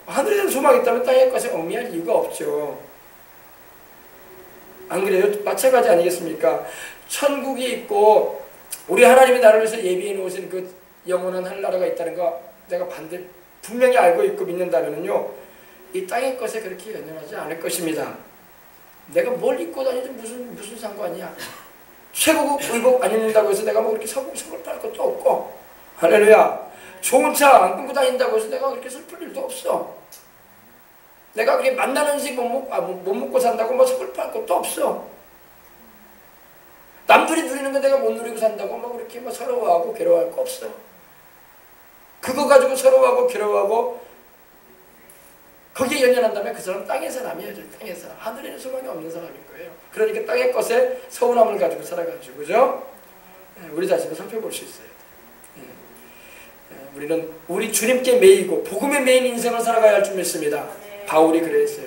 A: 하늘에 대한 소망이 있다면 땅의 것에 얽매일 이유가 없죠. 안 그래요? 마찬가지 아니겠습니까? 천국이 있고 우리 하나님이 나를 위해서 예비해 놓으신 그 영원한 하늘나라가 있다는 거 내가 분명히 알고 있고 믿는다면요, 이 땅의 것에 그렇게 연연하지 않을 것입니다. 내가 뭘 입고 다니지 무슨 상관이야. 최고급 의복 안 입는다고 해서 내가 뭐 그렇게 서글 팔 것도 없고, 할렐루야. 좋은 차 안 끊고 다닌다고 해서 내가 그렇게 슬플 일도 없어. 내가 그렇게 맛나는 음식 못 먹고 산다고 뭐 서글 팔 것도 없어. 남들이 누리는 거 내가 못 누리고 산다고 뭐 그렇게 뭐 서러워하고 괴로워할 거 없어. 그거 가지고 서러워하고 괴로워하고 거기에 연연한다면 그 사람 땅의 사람이에요. 땅의 사람. 하늘에는 소망이 없는 사람인 거예요. 그러니까 땅의 것에 서운함을 가지고 살아가지고, 그죠? 우리 자신을 살펴볼 수 있어요. 우리는 우리 주님께 매이고 복음에 매인 인생을 살아가야 할 줄 믿습니다. 바울이 그랬어요.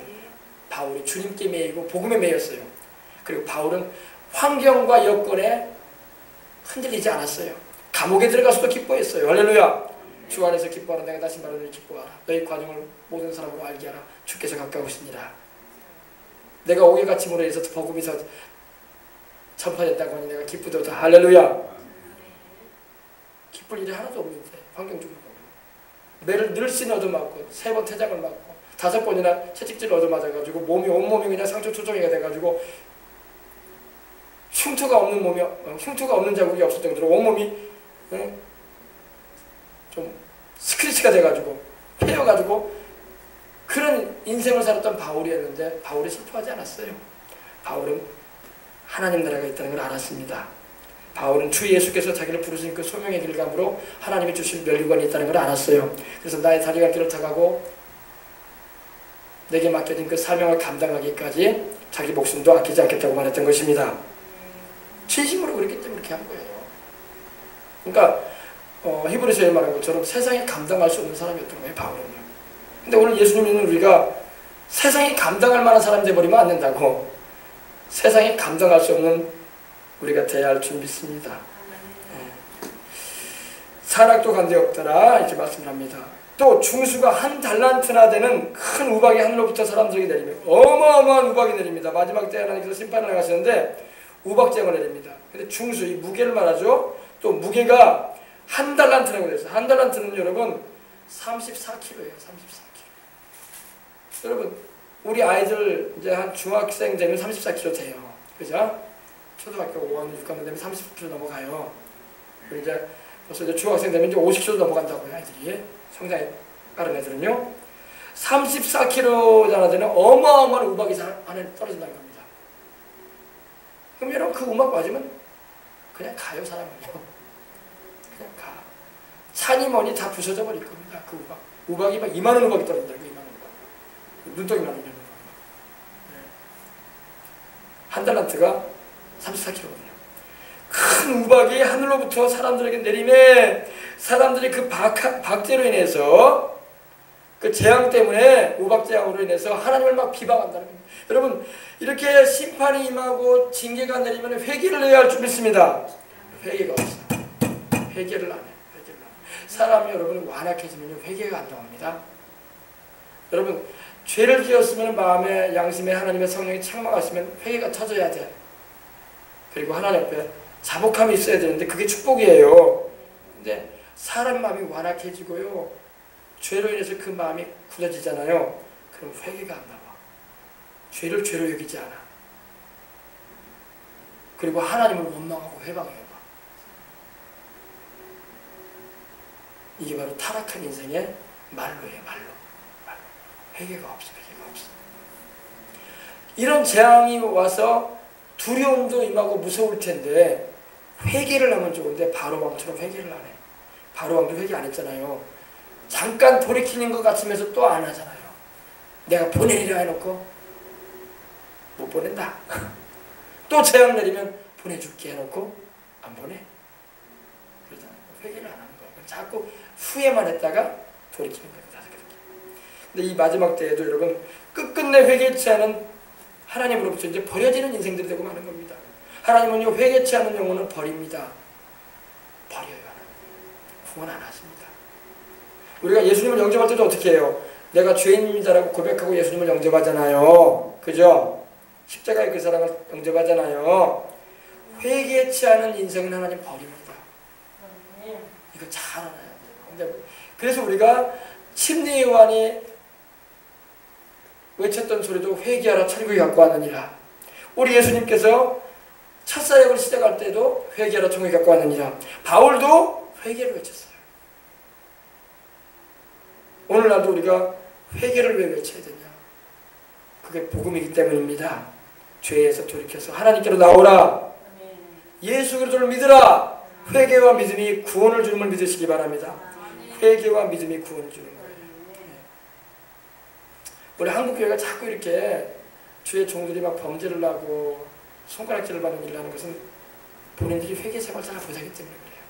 A: 바울이 주님께 매이고 복음에 매였어요. 그리고 바울은 환경과 여건에 흔들리지 않았어요. 감옥에 들어가서도 기뻐했어요. 할렐루야. 주 안에서 기뻐하라. 내가 다시 말하노니 기뻐하라. 너희 과정을 모든 사람으로 알게 하라. 주께서 가까우시니라. 내가 옥에 갇힘으로 해서 복음이 전파됐다고 하니 내가 기쁘도다. 할렐루야. 기쁠 일이 하나도 없는데 환경적으로 매를 늘씬 얻어맞고 3번 태장을 맞고 5번이나 채찍질을 얻어맞아가지고 온몸이 그냥 상처 초정이가 돼가지고 흉터가 없는 자국이 없을 정도로 온몸이 좀 스크래치가 돼가지고 패여가지고 그런 인생을 살았던 바울이었는데 바울이 슬퍼하지 않았어요. 바울은 하나님 나라가 있다는 걸 알았습니다. 바울은 주 예수께서 자기를 부르신 그 소명의 길감으로 하나님이 주신 면류관이 있다는 걸 알았어요. 그래서 나의 다리가 길을 타가고 내게 맡겨진 그 사명을 감당하기까지 자기 목숨도 아끼지 않겠다고 말했던 것입니다. 진심으로 그렇기 때문에 그렇게 한 거예요. 그러니까 히브리서에 말한 것처럼 세상에 감당할 수 없는 사람이었던 거예요, 바울은요. 근데 오늘 예수 믿는 우리가 세상이 감당할 만한 사람이 되어버리면 안 된다고. 세상이 감당할 수 없는 우리가 돼야 할 줄 믿습니다. 산악도 간데 없더라 이렇게 말씀을 합니다. 또 중수가 1 달란트나 되는 큰 우박이 하늘로부터 사람들에게 내리며 어마어마한 우박이 내립니다. 마지막 때 하나님께서 심판을 하시는데 우박장을 내립니다. 근데 중수, 이 무게를 말하죠. 또 무게가 1 달란트라고 되어 있어요. 1 달란트는 여러분 34kg예요. 34kg. 여러분 우리 아이들 이제 한 중학생 되면 34kg 돼요. 그죠? 초등학교 5학년, 6학년 되면 30kg 넘어가요. 그리고 이제 벌써 이제 중학생 되면 이제 50kg 넘어간다고요, 아이들이. 성장에 빠른 애들은요. 34kg잖아 되는 어마어마한 우박이 안에 떨어진다는 겁니다. 그럼 여러분 그 우박 맞으면 그냥 가요, 사람은요. 그냥 가. 산이 뭐니 다 부서져 버릴 겁니다, 그 우박. 우박이 막 이만한 우박이 떨어진다고, 이만한 우박. 눈덩이만 하는 우박. 1 달란트가 34kg거든요. 큰 우박이 하늘로부터 사람들에게 내리매 사람들이 그 박제로 인해서 그 재앙 때문에 우박재앙으로 인해서 하나님을 막 비방한다는 겁니다. 여러분 이렇게 심판이 임하고 징계가 내리면 회개를 해야 할 줄 믿습니다. 회개가 없어요. 회개를 안 해요. 사람이 여러분 완악해지면 회개가 안 나옵니다. 여러분 죄를 지었으면 마음에 양심에 하나님의 성령이 책망하시면 회개가 터져야 돼. 그리고 하나님 앞에 자복함이 있어야 되는데 그게 축복이에요. 근데 사람 마음이 완악해지고요. 죄로 인해서 그 마음이 굳어지잖아요. 그럼 회개가 안 나와. 죄를 죄로 여기지 않아. 그리고 하나님을 원망하고 회방해요. 이게 바로 타락한 인생의 말로예요. 말로. 회개가 없어. 회개가 없어. 이런 재앙이 와서 두려움도 임하고 무서울 텐데 회개를 하면 좋은데 바로왕처럼 회개를 안 해. 바로왕도 회개 안 했잖아요. 잠깐 돌이키는 것 같으면서 또 안 하잖아요. 내가 보내리라 해놓고 못 보낸다. 또 재앙 내리면 보내줄게 해놓고 안 보내. 그러잖아요. 회개를 안 하는 거예요. 자꾸 후회만 했다가 돌이키는 거예요. 근데 이 마지막 때에도 여러분 끝끝내 회개치 않은 하나님으로부터 이제 버려지는 인생들이 되고 마는 겁니다. 하나님은요 회개치 않은 영혼은 버립니다. 버려요. 구원 안 하십니다. 우리가 예수님을 영접할 때도 어떻게 해요? 내가 죄인입니다라고 고백하고 예수님을 영접하잖아요. 그죠? 십자가의 그 사랑을 영접하잖아요. 회개치 않은 인생은 하나님 버립니다. 이거 잘 알아요. 근데 그래서 우리가 침례 요한이 외쳤던 소리도 회개하라 천국이 갖고 왔느니라. 우리 예수님께서 첫 사역을 시작할 때도 회개하라 천국이 갖고 왔느니라. 바울도 회개를 외쳤어요. 오늘날도 우리가 회개를 왜 외쳐야 되냐? 그게 복음이기 때문입니다. 죄에서 돌이켜서 하나님께로 나오라. 예수 그리스도를 믿으라. 회개와 믿음이 구원을 주는 걸 믿으시기 바랍니다. 회개와 믿음이 구원을 주는 거예요. 우리 한국교회가 자꾸 이렇게 주의 종들이 막 범죄를 하고 손가락질을 받는 일을 하는 것은 본인들이 회개 생활 잘 못하기 때문에 그래요.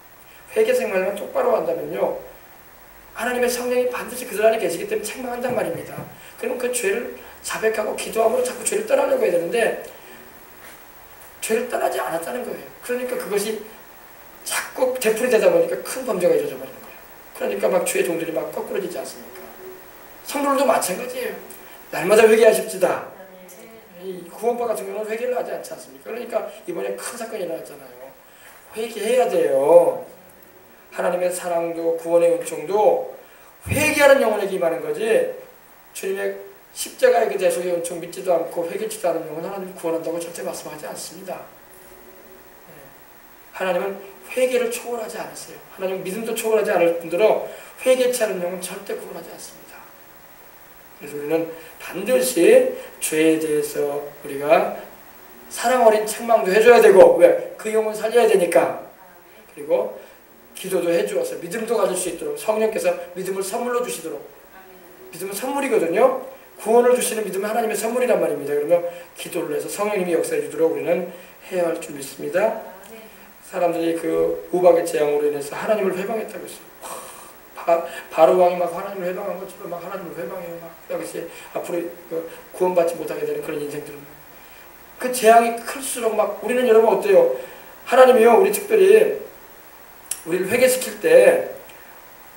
A: 회개 생활만 똑바로 한다면요 하나님의 성령이 반드시 그들 안에 계시기 때문에 책망한단 말입니다. 그러면 그 죄를 자백하고 기도함으로 자꾸 죄를 떠나려고 해야 되는데 죄를 떠나지 않았다는 거예요. 그러니까 그것이 자꾸 되풀이 되다 보니까 큰 범죄가 이루어져 버리는 거예요. 그러니까 막 주의 종들이 막 거꾸러지지 않습니까? 성도들도 마찬가지예요. 날마다 회개하십시다. 이 구원파 같은 경우는 회개를 하지 않지 않습니까? 그러니까 이번에 큰 사건이 일어났잖아요. 회개해야 돼요. 하나님의 사랑도 구원의 은총도 회개하는 영혼에게 임하는 거지, 주님의 십자가의 그 대속의 은총 믿지도 않고 회개치도 않은 영혼 하나님이 구원한다고 절대 말씀하지 않습니다. 하나님은 회개를 초월하지 않았어요. 하나님은 믿음도 초월하지 않을 뿐더러 회개치 않은 영혼 절대 구원하지 않습니다. 그래서 우리는 반드시 죄에 대해서 우리가 사랑 어린 책망도 해줘야 되고, 왜? 그 영혼 살려야 되니까. 그리고 기도도 해주어서 믿음도 가질 수 있도록 성령께서 믿음을 선물로 주시도록. 믿음은 선물이거든요. 구원을 주시는 믿음은 하나님의 선물이란 말입니다. 그러면 기도를 해서 성령님이 역사해 주도록 우리는 해야 할 줄 믿습니다. 사람들이 그 우박의 재앙으로 인해서 하나님을 회방했다고 했어요. 바로 왕이 막 하나님을 회방한 것처럼 막 하나님을 회방해요. 막 역시 앞으로 구원받지 못하게 되는 그런 인생들은, 그 재앙이 클수록 막, 우리는 여러분 어때요? 하나님이요, 우리 특별히 우리를 회개시킬 때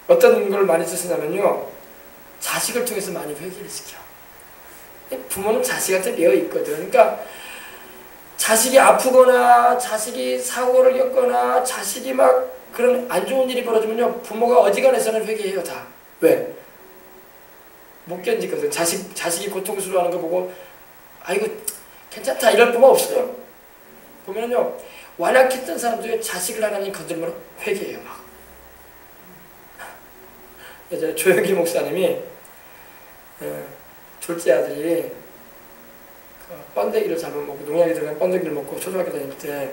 A: 어떤 걸 많이 쓰시냐면요, 자식을 통해서 많이 회개를 시켜. 부모는 자식한테 매여 있거든. 그러니까 자식이 아프거나 자식이 사고를 겪거나 자식이 막 그런 안 좋은 일이 벌어지면요, 부모가 어지간해서는 회개해요. 다. 왜? 못 견디거든. 자식이 고통스러워하는 거 보고 아이고 괜찮다 이럴 부모 없어요. 보면은요, 완악했던 사람들이 자식을 하나님 건들면 회개해요. 막. 예전에 조영기 목사님이 둘째 아들이 번데기를 잘못 먹고, 농약이 들어간 번데기를 먹고 초등학교 다닐 때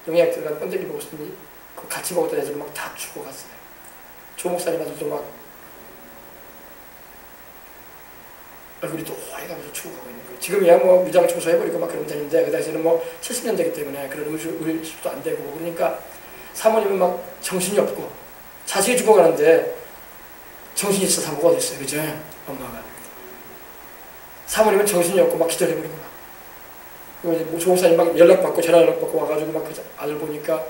A: 농약 들어간 번데기 먹었더니 그 같이 먹었던 애들 막 다 죽어갔어요. 조 목사님 아들도 막 얼굴이 또 하얘가면서 죽어가고 있는 거예요. 지금이야 뭐 위장 청소해버리고 막 그러면 되는데, 그 당시에는 뭐 70년대이기 때문에 그런 의식도 안 되고, 그러니까 사모님은 막 정신이 없고 자식이 죽어가는데 정신이 있어 사모가 어디 있어요, 그죠? 엄마가. 사모님은 정신이 없고 막 기절해버리고 막. 그리고 이제 조 목사님 막 연락받고 전화 연락받고 와가지고 막 그 아들 보니까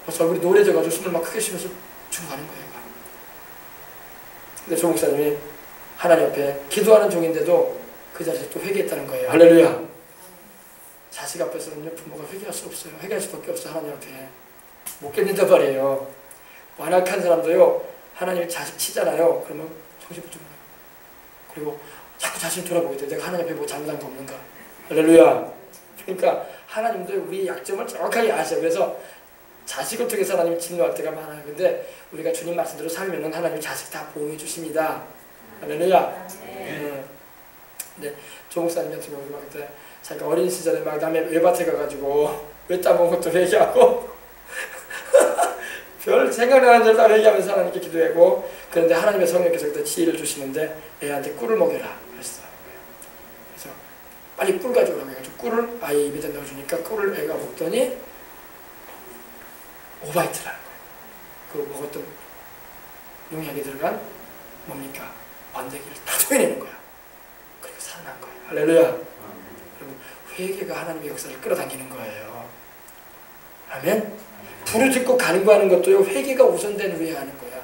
A: 벌써 얼굴이 노래져가지고 숨을 막 크게 쉬면서 죽어가는 거예요. 근데 조 목사님이 하나님 앞에 기도하는 종인데도 그 자리에서 또 회개했다는 거예요. 할렐루야. 자식 앞에서는요, 부모가 회개할 수 없어요. 회개할 수밖에 없어요. 하나님 앞에. 못 견딘단 말이에요. 완악한 사람도요, 하나님이 자식 치잖아요. 그러면 정신 붙는 거예요. 그리고 자꾸 자신을 돌아보게 돼요. 내가 하나님 앞에 뭐 잘못한 거 없는가. 할렐루야. 그러니까 하나님도 우리의 약점을 정확하게 아셔요. 그래서 자식을 통해서 하나님이 진노할 때가 많아요. 근데 우리가 주님 말씀대로 살면은 하나님 자식 다 보호해 주십니다. 할렐루야. 근데 조 목사님 같은 경우도 막 그때 자기가 어린 시절에 막 남의 외밭에 가가지고 외따 먹은 것도 회개하고 별 생각나는 대로 다 회개하면서 하나님께 기도하고, 그런데 하나님의 성령께서 그때 지혜를 주시는데 애한테 꿀을 먹여라 그랬어요. 그래서 빨리 꿀 가져오라고 해가지고 꿀을 아예 입에다 넣어주니까 꿀을 애가 먹더니 오바이트라는 거예요. 그 먹었던 농약이 들어간 뭡니까? 번데기를 다 토해내는 거야. 그리고 살아난 거예요. 할렐루야. 여러분, 회개가 하나님의 역사를 끌어당기는 거예요. 아멘. 부르짖고 간구하는 것도요, 회개가 우선된 후에 하는 거야.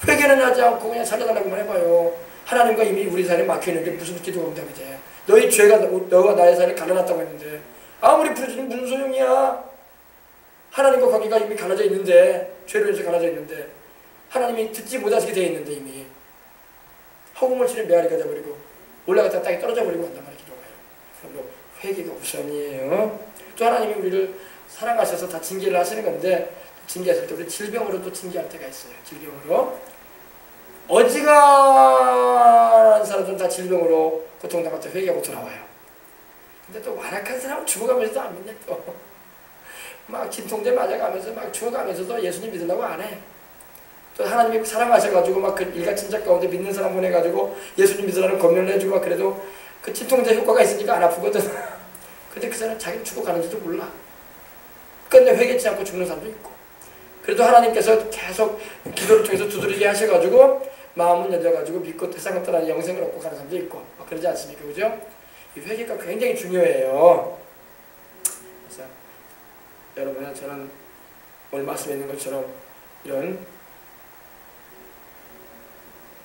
A: 회개는 하지 않고 그냥 살려달라고만 해봐요. 하나님과 이미 우리 사이에 막혀있는데 무슨 기도 응답이 돼. 너희 죄가 너와 나의 사이를 갈라놨다고 했는데 아무리 부르짖으면 무슨 소용이야. 하나님과 관계가 이미 갈라져 있는데, 죄로 인해서 갈라져 있는데, 하나님이 듣지 못하시게 되어 있는데 이미 허공을 치는 메아리가 돼버리고 올라갔다가 땅에 떨어져 버리고 한단 말이에요. 기도가요. 그럼 회개가 우선이에요. 또 하나님이 우리를 사랑하셔서 다 징계를 하시는 건데, 징계하실 때 우리 질병으로 또 징계할 때가 있어요. 질병으로. 어지간한 사람들은 다 질병으로 고통당할 때 회개하고 돌아와요. 근데 또 완악한 사람은 죽어가면서도 안 믿네. 또 막 진통제 맞아가면서 막 죽어가면서도 예수님 믿으려고 안 해. 또 하나님이 사랑하셔가지고 막 그 일가친작 가운데 믿는 사람 보내가지고 예수님 믿으라는 권면을 해주고 막 그래도 그 진통제 효과가 있으니까 안 아프거든. 근데 그 사람은 자기는 죽어가는지도 몰라. 근데 회개치 않고 죽는 사람도 있고. 그래도 하나님께서 계속 기도를 통해서 두드리게 하셔가지고 마음을 열려가지고 믿고 세상을 떠나는 영생을 얻고 가는 사람도 있고 막 그러지 않습니까? 그죠? 이 회개가 굉장히 중요해요. 그래서 여러분, 저는 오늘 말씀에 있는 것처럼 이런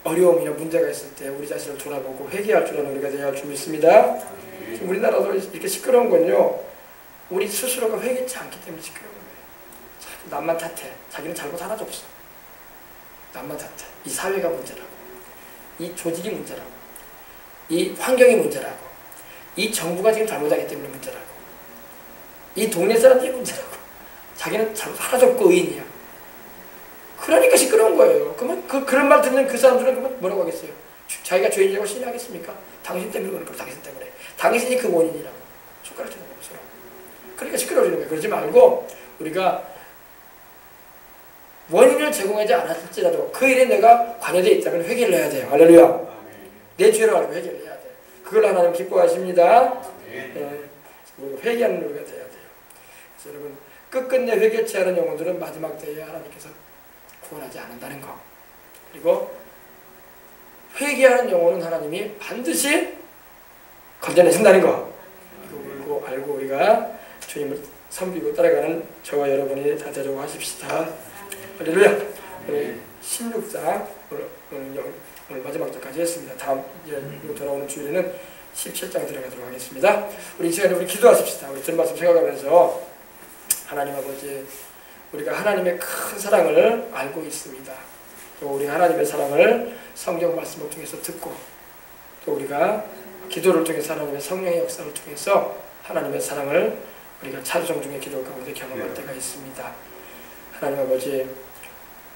A: 어려움이나 문제가 있을 때 우리 자신을 돌아보고 회개할 줄 아는 우리가 되어야 할 줄 믿습니다. 지금 우리나라도 이렇게 시끄러운 건요, 우리 스스로가 회개치 않기 때문에 시끄러운 거예요. 남만 탓해. 자기는 잘못 하나도 없어. 남만 탓해. 이 사회가 문제라고, 이 조직이 문제라고, 이 환경이 문제라고, 이 정부가 지금 잘못하기 때문에 문제라고, 이 동네 사람들이 문제라고, 자기는 잘못 하나도 없고 의인이야. 그러니까 시끄러운 거예요. 그러면 그런 말 듣는 그 사람들은 그러면 뭐라고 하겠어요? 자기가 죄인이라고 신뢰하겠습니까? 당신 때문에 그런 거예요. 당신 때문에. 당신이 그 원인이라고. 손가락 치는 거 없어요. 그러니까 시끄러워지는 거예요. 그러지 말고 우리가 원인을 제공하지 않았을지라도 그 일에 내가 관여되어 있다면 회개를 해야 돼요. 할렐루야. 내 죄를 알고 회개를 해야 돼요. 그걸 하나님 기뻐하십니다. 우리가 회개하는 우리가 돼야 돼요. 그래서 여러분, 끝끝내 회개치 않은 영혼들은 마지막 때에 하나님께서 구원하지 않는다는 거. 그리고 회개하는 영혼은 하나님이 반드시 건져내신다는 거. 이거 알고 우리가 주님을 섬기고 따라가는 저와 여러분이 다 되려고 하십시다. 할렐루야. 16장 오늘 마지막 절까지 했습니다. 다음 돌아오는 주일에는 17장 들어가도록 하겠습니다. 우리 이 시간에 우리 기도하십시다. 우리 들은 말씀 생각하면서 하나님 아버지, 우리가 하나님의 큰 사랑을 알고 있습니다. 또 우리 하나님의 사랑을 성경 말씀을 통해서 듣고, 또 우리가 기도를 통해서 하나님의 성령의 역사를 통해서 하나님의 사랑을 우리가 찬송 중에 기도 가운데 경험할 때가 있습니다. 하나님 아버지,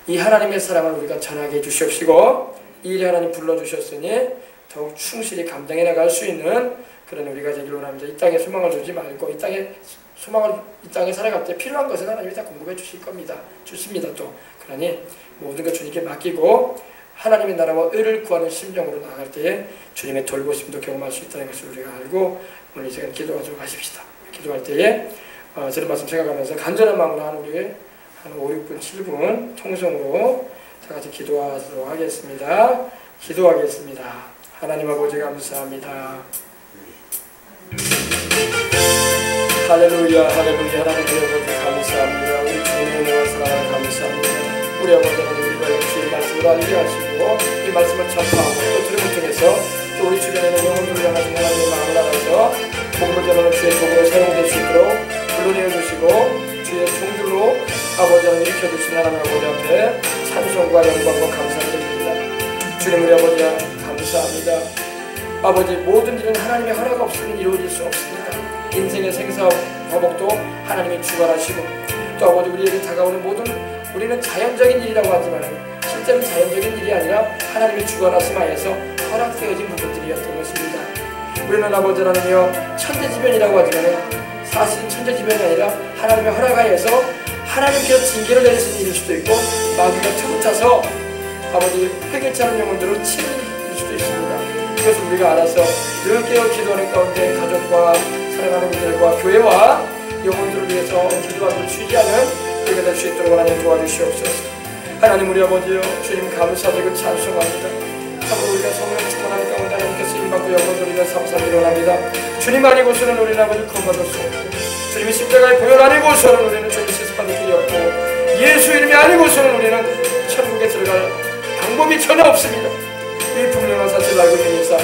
A: 이 하나님의 사랑을 우리가 전하게 해주시옵시고, 이 일에 하나님 불러주셨으니 더욱 충실히 감당해 나갈 수 있는 그런 우리가 되기를 원합니다. 이 땅에 소망을 두지 말고, 이 땅에 살아갈 때 필요한 것은 하나님이 다 공급해 주실 겁니다. 주십니다. 또 그러니 모든 것 주님께 맡기고 하나님의 나라와 의를 구하는 심정으로 나아갈 때에 주님의 돌보심도 경험할 수 있다는 것을 우리가 알고 오늘 이 시간 기도하도록 하십시다. 기도할 때에 들은 말씀 생각하면서 간절한 마음으로 한 우리 한 5, 6분, 7분 통성으로 다 같이 기도하도록 하겠습니다. 기도하겠습니다. 하나님 아버지 감사합니다. 할렐루야, 할렐루야. 하나님 아버지 감사합니다. 우리 주님의 은혜와 사랑을 감사합니다. 우리 아버지 하나님, 우리가 주의 말씀을 알게 하시고 이 말씀을 전파하고 또 들음을 통해서 또 우리 주변에 있는 영혼들을 향하신 하나님의 마음을 알아서 복음을 전하는 주의 도구로 사용될 수 있도록 불러내어 주시고 주의 종들로 아버지 하나님 일으켜주신 하나님 아버지 앞에 찬송과 영광과 감사를 드립니다. 주님, 우리 아버지 감사합니다. 아버지, 모든 일은 하나님의 허락 없이는 이루어질 수 없습니다. 인생의 생사와 화복도 하나님이 주관하시고, 또 아버지 우리에게 다가오는 모든, 우리는 자연적인 일이라고 하지만 실제로 자연적인 일이 아니라 하나님의 주관하심하에서 허락되어진 부분들이었던 것입니다. 우리는 아버지 하나님이여 천재지변이라고 하지만 사실 천재지변이 아니라 하나님의 허락하에서 하나님께서 징계를 내리시는 일일 수도 있고, 마귀가 틈타서 아버지 회개치 않은 영혼들을 치는 일일 수도 있습니다. 이것을 우리가 알아서 늘 깨어 기도하는 가운데 가족과 사랑하는 이들과 교회와 영혼들을 위해서 기도하고 취지하는 우리가 될 수 있도록 하나님 도와주시옵소서. 하나님 우리 아버지여, 주님 감사드리고 찬송합니다. 참으로 우리가 성령 충만한 가운데 하나님께서 임받고 영광 돌리는 삶 살기를 원합니다. 주님 아니고서는 우리는 아버지 구원받을 수 없고, 주님이 십자가의 보혈 아니고서는 우리는 죄를 씻어받을 길이 없고, 예수 이름이 아니고서는 우리는 천국에 들어갈 방법이 전혀 없습니다. 이 분명한 사실을 알고 있는 이상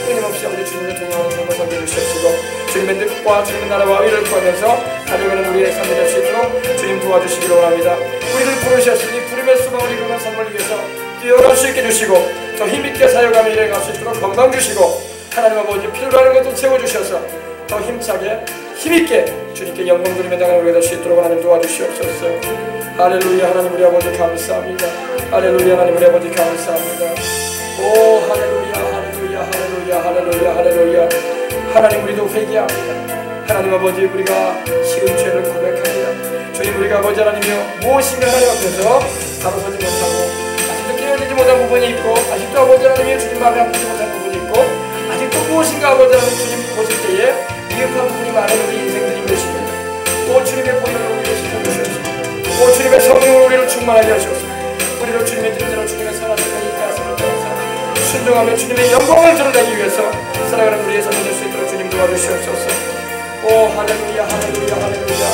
A: 끊임없이 아버지 주님의 동행하는 삶을 살게 주시옵시고, 주님의 뜻과 주님의 나라와 의를 구하면서 달려가는 우리의 삶이 될 수 있도록 주님 도와주시기를 원합니다. 우리를 부르셨으니 부름의 수망을 이루는 삶을 위해서 뛰어갈 수 있게 주시고, 더 힘있게 사역하며 일해갈 수 있도록 건강 주시고, 하나님 아버지 필요로 하는 것도 채워주셔서 더 힘차게 힘있게 주님께 영광 돌리며 나가는 우리가 될 수 있도록 하나님 도와주시옵소서. 할렐루야. 하나님 우리 아버지 감사합니다. 할렐루야. 하나님 우리 아버지 감사합니다. 오 할렐루야, 할렐루야, 할렐루야, 할렐루야, 할렐루야. 하나님 우리도 회개합니다. 하나님 아버지, 우리가 쉬운 죄를 고백합니다. 주님, 우리가 아버지 하나님이여 무엇인가 하나님 앞에서 다뤄서지 못하고 아직도 깨어지지 못한 부분이 있고, 아직도 아버지 하나님이여 주님 마음에 아프지 못한 부분이 있고, 아직도 무엇인가 아버지 하나님 주님 보실 때에 미흡한 부분이 많은 우리 인생들인 것입니다. 오 주님의 보혈로 우리를 씻어주시옵소서. 오 주님의 성령으로 우리를 충만하게 하시옵소서. 우리를 주님의 뜻대로 주님의 선하신 이 가슴을 통해서 순종하며 주님의 영광을 드러내기 위해서 살아가는 우리의 삶이 될 수 있도록 주님 도와주시옵소서. 오 할렐루야, 할렐루야, 할렐루야,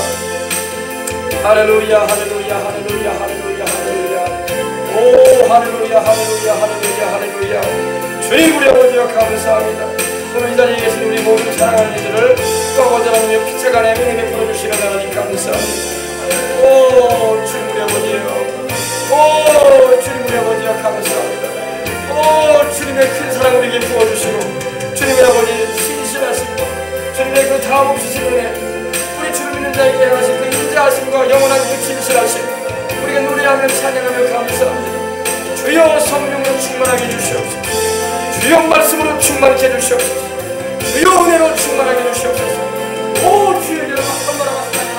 A: 할렐루야, 할렐루야, 할렐루야, 할렐루야, 할렐루야. 오 할렐루야 할렐루야 할렐루야 할렐루야. 주님 우리 아버지여 감사합니다. 오늘 이 자리에 계신 우리 모든 사랑하는 이들을 또 아버지 하나님의 빛의 간에 은혜를 풀어주시는 하나님 감사합니다. 오 주님 우리 아버지여, 오 주님 우리 아버지여 감사합니다. 오 주님의 큰 사랑 우리에게 부어주시고 주님의 아버지 신실하시고 주님의 그 다음 없으신 은혜, 우리 주를 믿는 자에게 하신 그 인자하심과 영원한 그 진실하심 우리가 노래하며 찬양하며 감사합니다. 주여 성령으로 충만하게 해주시옵소서. 주여 말씀으로 충만케 해주시옵소서. 주여 은혜로 충만하게 해주시옵소서. 오 주여 여러분 한번 알아봤습니다.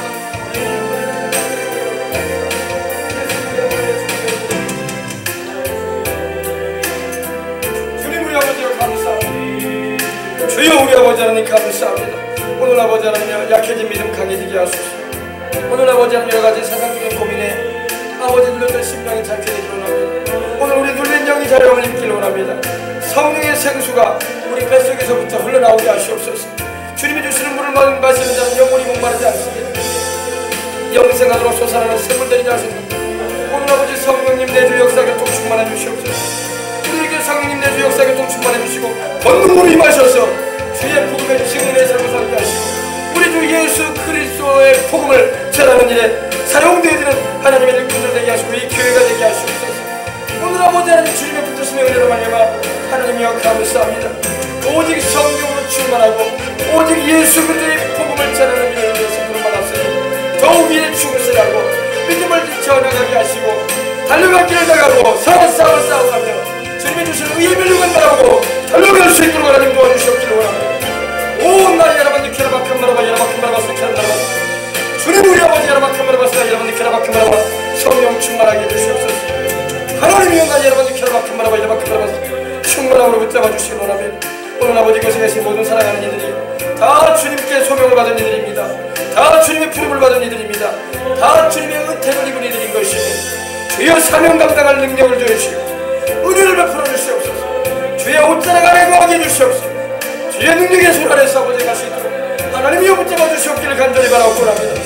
A: 주님 우리 아버지여 감사합니다. 주여 우리 아버지 하나님 감사합니다. 오늘 아버지 하나님 약해진 믿음 강해지게 하소서. 오늘 아버지 하나님 여러가지 세상적인 고민에 아버지 눌렸던 심령이 자유케 되기를 원합니다. 오늘 우리 눌린 영이 자유함을 입기를 원합니다. 성령의 생수가 우리 뱃속에서부터 흘러나오게 하시옵소서. 주님이 주시는 물을 마시는 자는 영원히 목마르지 않습니다. 영생하도록 솟아나는 샘물들이 하십니다. 오늘 아버지 성령님 내주 역사교통 충만해 주시옵소서. 우리에게 성령님 내주 역사교통 충만해 주시고 권능으로 임하셔서 주의 복음의 증인의 삶을 살게 하시고 우리 주 예수 그리스도의 복음을 전하는 일에 사용되어지는 하나님의 일꾼들 되게 하시고 이 교회가 되게 하시옵소서. 오늘 아버지 하나님 주님의 붙드심의 은혜로 말미암아 하나님이여 감사합니다. 오직 성령으로 충만하고 오직 예수 그리스도의 복음을 전하는 일을 위해서 부름받았으니 더욱 위에 죽으시라고 믿음을 지어나가게 하시고 달려갈 길을 나가고 선한 싸움을 싸워가며 주님이 주시는 의의 멸류관 바라고 달려갈 수 있도록 하나님 도와주시옵기를 원합니다. 온 나라 여러분들 키라바칸 마라바 여라바칸 마라바스 키라바스 주님 우리 아버지 여라바칸 마라바스가 여러분들 키라바칸 마라바 성령 충만하게 해주시옵소서. 하나님이여 나 여러분들 키라바칸 마라바 여라바칸 마라바스 충만함으로 붙잡아 주시기 원합니다. 오늘 아버지 것에 계신 모든 사랑하는 이들이 다 주님께 소명을 받은 이들입니다. 다 주님의 부름을 받은 이들입니다. 다 주님의 은혜를 입은 이들인 것이니 주여 사명 감당할 능력을 주시고 은혜를 베풀어 주시옵소서. 주여 옷자락 안에 거하게 해주시옵소서. 주의 능력의 손 아래서 아버지가 수 있도록 하나님이여 붙잡아 주시옵기를 간절히 바라옵고 합니다.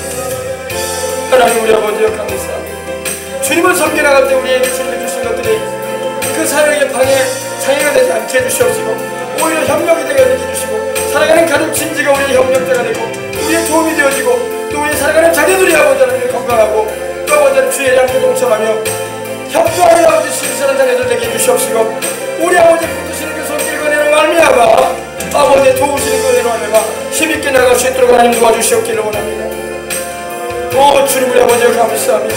A: 하나님 우리 아버지여 감사합니다. 주님을 섬겨나갈 때 우리에게 주님이 주신 것들이 그 사역의 장애가 되지 않게 해주시옵시고 오히려 협력이 되게 해주시고 살아가는 가족 친지가 우리의 협력자가 되고 우리의 도움이 되어지고 또 우리 살아가는 자녀들이 아버지 하나님 건강하고 또 아버지 하나님 주의 양도 동참하며 협조하여 아버지 신선한 자녀들 되게 해주시옵시고 우리 아버지 붙드시는 그 손길과 내로 말미암아 아버지의 도우시는 그 은혜로 하며 힘있게 나갈 수 있도록 하나님 도와주시옵기를 원합니다. 오 주님 우리 아버지여 감사합니다.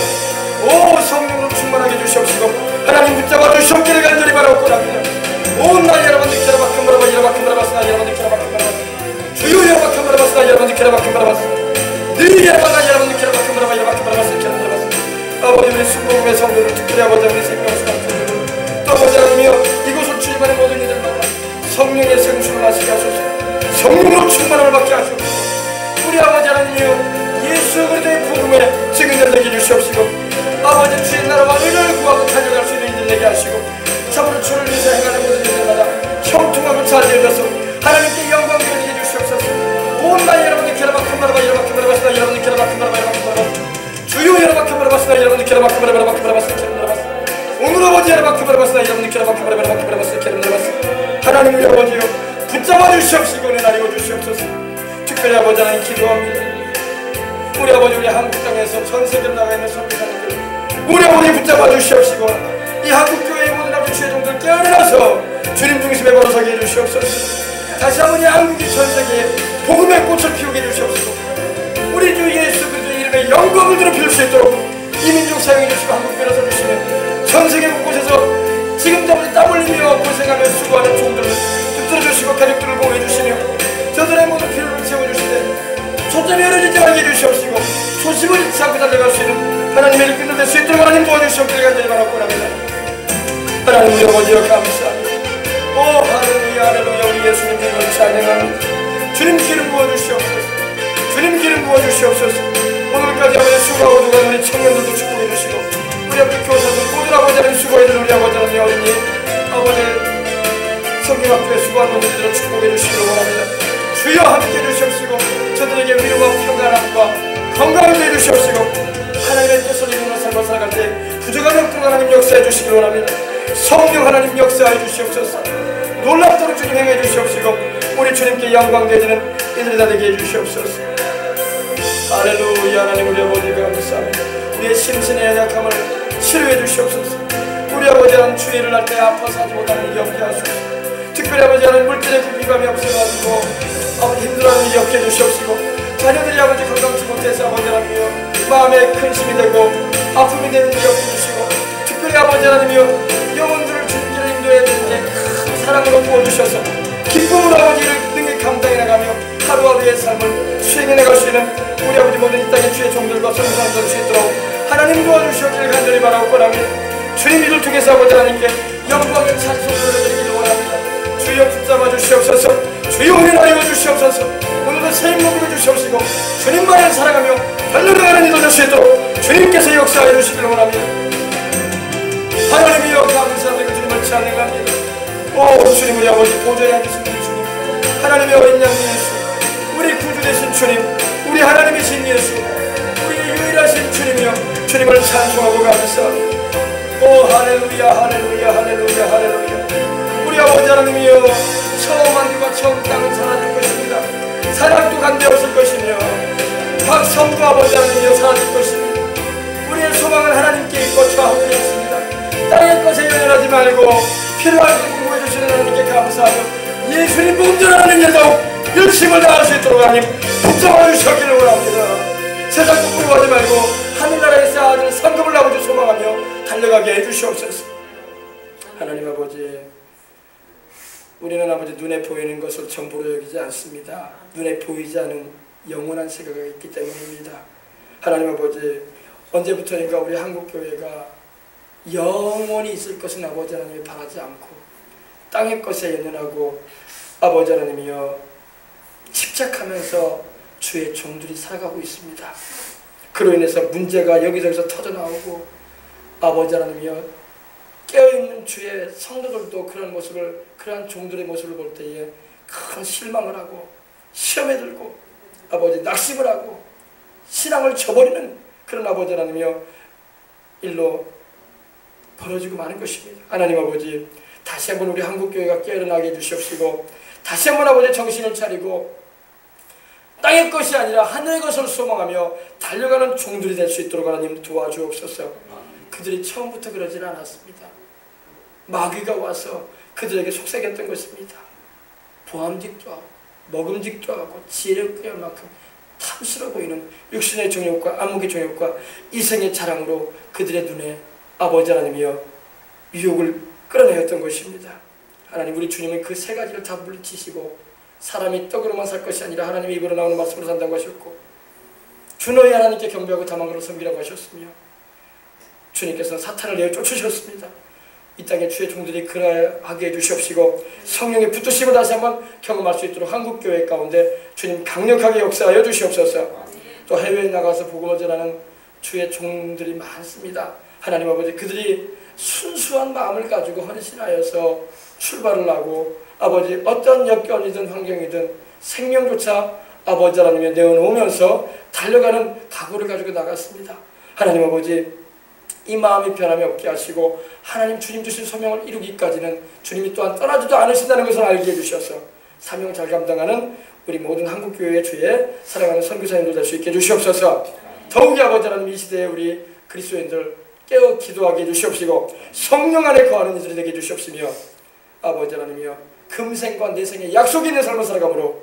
A: 오 성령으로 충만하게 해주시옵시고 하나님 붙잡아 주시옵기를 간절히 바라옵고 합니다. 온 나라 여러분들 키라바칸 바라바 여라바칸 바라바스나 여러분들 키라바칸 바라바스 주요 여라바칸 바라바스나 여러분들 키라바칸 바라바스 늘 여라바나 여러분들 키라바칸 바라바 여라바칸 바라바스 키라바칸 바라바스 아버지 우리 순복음의 성도를 특별히 아버지 우리 생명수 강조를 또 아버지 하나님이여 이곳을 출입하는 모든 이들마다 성령의 생수를 마시게 하소서. 성령으로 충만함을 받게 하소서. 우리 아버지 하나님이여 예수 그리스도의 복음에 증인들 되게 해주시옵시고 아버지 주의 나라와 의를 구하고 달려갈 수 있는 이들 되게 하시고 참으로 주를 위해서 행하는 모든 이들마다 형통하고 자리에서 하나님께 영광 드리게 해주시옵소서. 온 나라 여러분들 키라바칸 바라바 여라바칸 바라바스나 여러분들 키라바칸 바라바 여라바칸 바라바스 주요 여라바칸 바라바스나 여러분들 키라바칸 바라바 여라바칸 바라바스 키라바칸 바라바스 오늘 아버지 여라바칸 바라바스나 여러분들 키라바칸 바라바 여라바칸 바라바스 키라바칸 바라바스 하나님 우리 아버지요 붙잡아 주시옵시고 은혜 나리워 주시옵소서. 특별히 아버지 하나님 기도합니다. 우리 아버지 우리 한국 땅에서 전 세계로 나가 있는 선교사님들 우리 아버지 붙잡아 주시옵시고 이 한국 교회의 모든 아버지 주의 종들 깨어나서 주님 중심에 걸어서게 해주시옵소서. 다시 한번 이 한국이 전 세계에 복음의 꽃을 피우게 해주시옵소서. 우리 주 예수 그리스도의 이름에 영광을 드러필 수 있도록 이 민족 사용해 주시고 한국 변호사 주시면 전 세계 곳곳에서 지금도 아버지 땀 흘리며 고생하며 수고하는 종들을 붙들어 주시고 가족들을 보호해 주시며 저들의 모든 필요를 채워주시되 초점이 흐려지지 않게 해주시옵시고 소식을 잊지 않고 달려갈 수 있는 하나님의 일꾼들 될 수 있도록 하나님 도와주시옵기를 간절히 바라옵고 합니다. 하나님 우리 아버지여 감사합니다. 오 할렐루야 할렐루야 우리 예수님 이름으로 찬양합니다. 주님 기름 부어주시옵소서. 주님 기름 부어주시옵소서. 오늘까지 아버지 수고하고 누가는 우리 청년들도 축복해 주시고 우리 아버지 교사들 모든 아버지 하나님 수고해줄 우리 아버지 하나님 어린이 아버지 성경학교에 수고하는 분들을 축복해 주시기를 원합니다. 주여 함께 해주시옵시고 저들에게 위로와 평안함과 건강을 내주시옵시고 하나님의 뜻을 이루는 삶을 살아갈 때 부족함이 없도록 하나님 역사 역사해 주시기 원합니다. 성령 하나님 역사해 주시옵소서. 놀랍도록 주님 행해 주시옵시고 우리 주님께 영광 되지는 이들이 다 되게 해주시옵소서. 할렐루야. 하나님 우리 아버지 감사합니다. 우리의 심신의 연약함을 치료해 주시옵소서. 우리 아버지 하나님 주의를 할 때 아파서 하지 못하는 일이 없게 하소서. 특별히 아버지 하나님 물질의 굽이감이 없어가지고 아버지 힘들어하는 일이 없게 해주시옵시고 자녀들이 아버지 건강치 못해서 아버지 하나님이여 마음에 근심이 되고 아픔이 되는 일이 없게 해주시고 특별히 아버지 하나님이여 영혼들을 주님께로 인도해야 되는데 큰 사랑으로 부어주셔서 기쁨으로 아버지를 능히 감당해 나가며 하루하루의 삶을 수행해 나갈 수 있는 우리 아버지 모든 이 땅의 주의 종들과 성도들 될 수 있도록 하나님 도와주시옵기를 간절히 바라옵고 원합니다. 주님 이를 통해서 아버지 하나님께 영광의 찬송을 올려드리기를 원합니다. 주여 붙잡아 주시옵소서. 주여 은혜하여 주시옵소서. 오늘도 새 힘을 부어 주시옵시고 주님만을 사랑하며 달려나가는 이들 될 수 있도록 주님께서 역사해 주시기를 원합니다. 하나님이여 감사드리고 주님을 찬양합니다. 오 주님 우리 아버지 보좌에 앉으신 주님 하나님의 어린 양 예수 우리 구주 되신 주님 우리 하나님이신 예수 우리의 유일하신 주님이여 주님을 찬송하고 감사합니다. 오 할렐루야 할렐루야 할렐루야 할렐루야. 우리 아버지 하나님이여 처음 하늘과 처음 땅은 사라질 것입니다. 사랑도 간대 없을 것이며 박성도 아버지 하나님이여 사라질 것입니다. 우리의 소망은 하나님께 있고 좌우에 있습니다. 땅의 것에 연연하지 말고 필요할 때 공부해 주시는 하나님께 감사하며 예수님 몸전하는 여정 열심을 다할 수 있도록 하나님 붙잡아 주셨기를 원합니다. 세상 꿈꾸고 가지 말고 하늘나라에 쌓아진 상급을 아버지 소망하며 달려가게 해주시옵소서. 하나님 아버지 우리는 아버지 눈에 보이는 것을 전부로 여기지 않습니다. 눈에 보이지 않은 영원한 세계가 있기 때문입니다. 하나님 아버지 언제부터인가 우리 한국교회가 영원히 있을 것은 아버지 하나님이 바라지 않고 땅의 것에 연연하고 아버지 하나님이여 집착하면서 주의 종들이 살아가고 있습니다. 그로 인해서 문제가 여기저기서 터져나오고 아버지 하나님이여 깨어있는 주의 성도들도 그런 모습을 그러한 종들의 모습을 볼 때에 큰 실망을 하고 시험에 들고 아버지 낙심을 하고 신앙을 저버리는 그런 아버지 하나님이여 일로 벌어지고 마는 것입니다. 하나님 아버지 다시 한번 우리 한국교회가 깨어나게 해주시옵시고 다시 한번 아버지 정신을 차리고 땅의 것이 아니라 하늘의 것을 소망하며 달려가는 종들이 될 수 있도록 하나님 도와주옵소서. 그들이 처음부터 그러질 않았습니다. 마귀가 와서 그들에게 속삭였던 것입니다. 보암직도 하고 먹음직도 하고 지혜를 꾀할 만큼 탐스러워 보이는 육신의 정욕과 안목의 정욕과 이생의 자랑으로 그들의 눈에 아버지 하나님이여 유혹을 끌어내었던 것입니다. 하나님 우리 주님은 그 세 가지를 다 물리치시고 사람이 떡으로만 살 것이 아니라 하나님의 입으로 나오는 말씀으로 산다고 하셨고 주 너희 하나님께 경배하고 다만으로 섬기라고 하셨으며 주님께서는 사탄을 내어 쫓으셨습니다. 이 땅에 주의 종들이 그러하게 해주시옵시고 성령의 붙드심을 다시 한번 경험할 수 있도록 한국교회 가운데 주님 강력하게 역사하여 주시옵소서. 또 해외에 나가서 복음을 전하는 주의 종들이 많습니다. 하나님 아버지 그들이 순수한 마음을 가지고 헌신하여서 출발을 하고 아버지 어떤 역경이든 환경이든 생명조차 아버지 하나님의 내어놓으면서 달려가는 각오를 가지고 나갔습니다. 하나님 아버지 이 마음이 변함이 없게 하시고 하나님 주님 주신 소명을 이루기까지는 주님이 또한 떠나지도 않으신다는 것을 알게 해주셔서 사명을 잘 감당하는 우리 모든 한국교회의 주의 사랑하는 선교사님들 될 수 있게 해주시옵소서. 더욱이 아버지 하나님 이 시대에 우리 그리스도인들 깨어 기도하게 해주시옵시고 성령 안에 거하는 이들이 되게 해주시옵시며 아버지 하나님이여 금생과 내생의 약속이 있는 삶을 살아가므로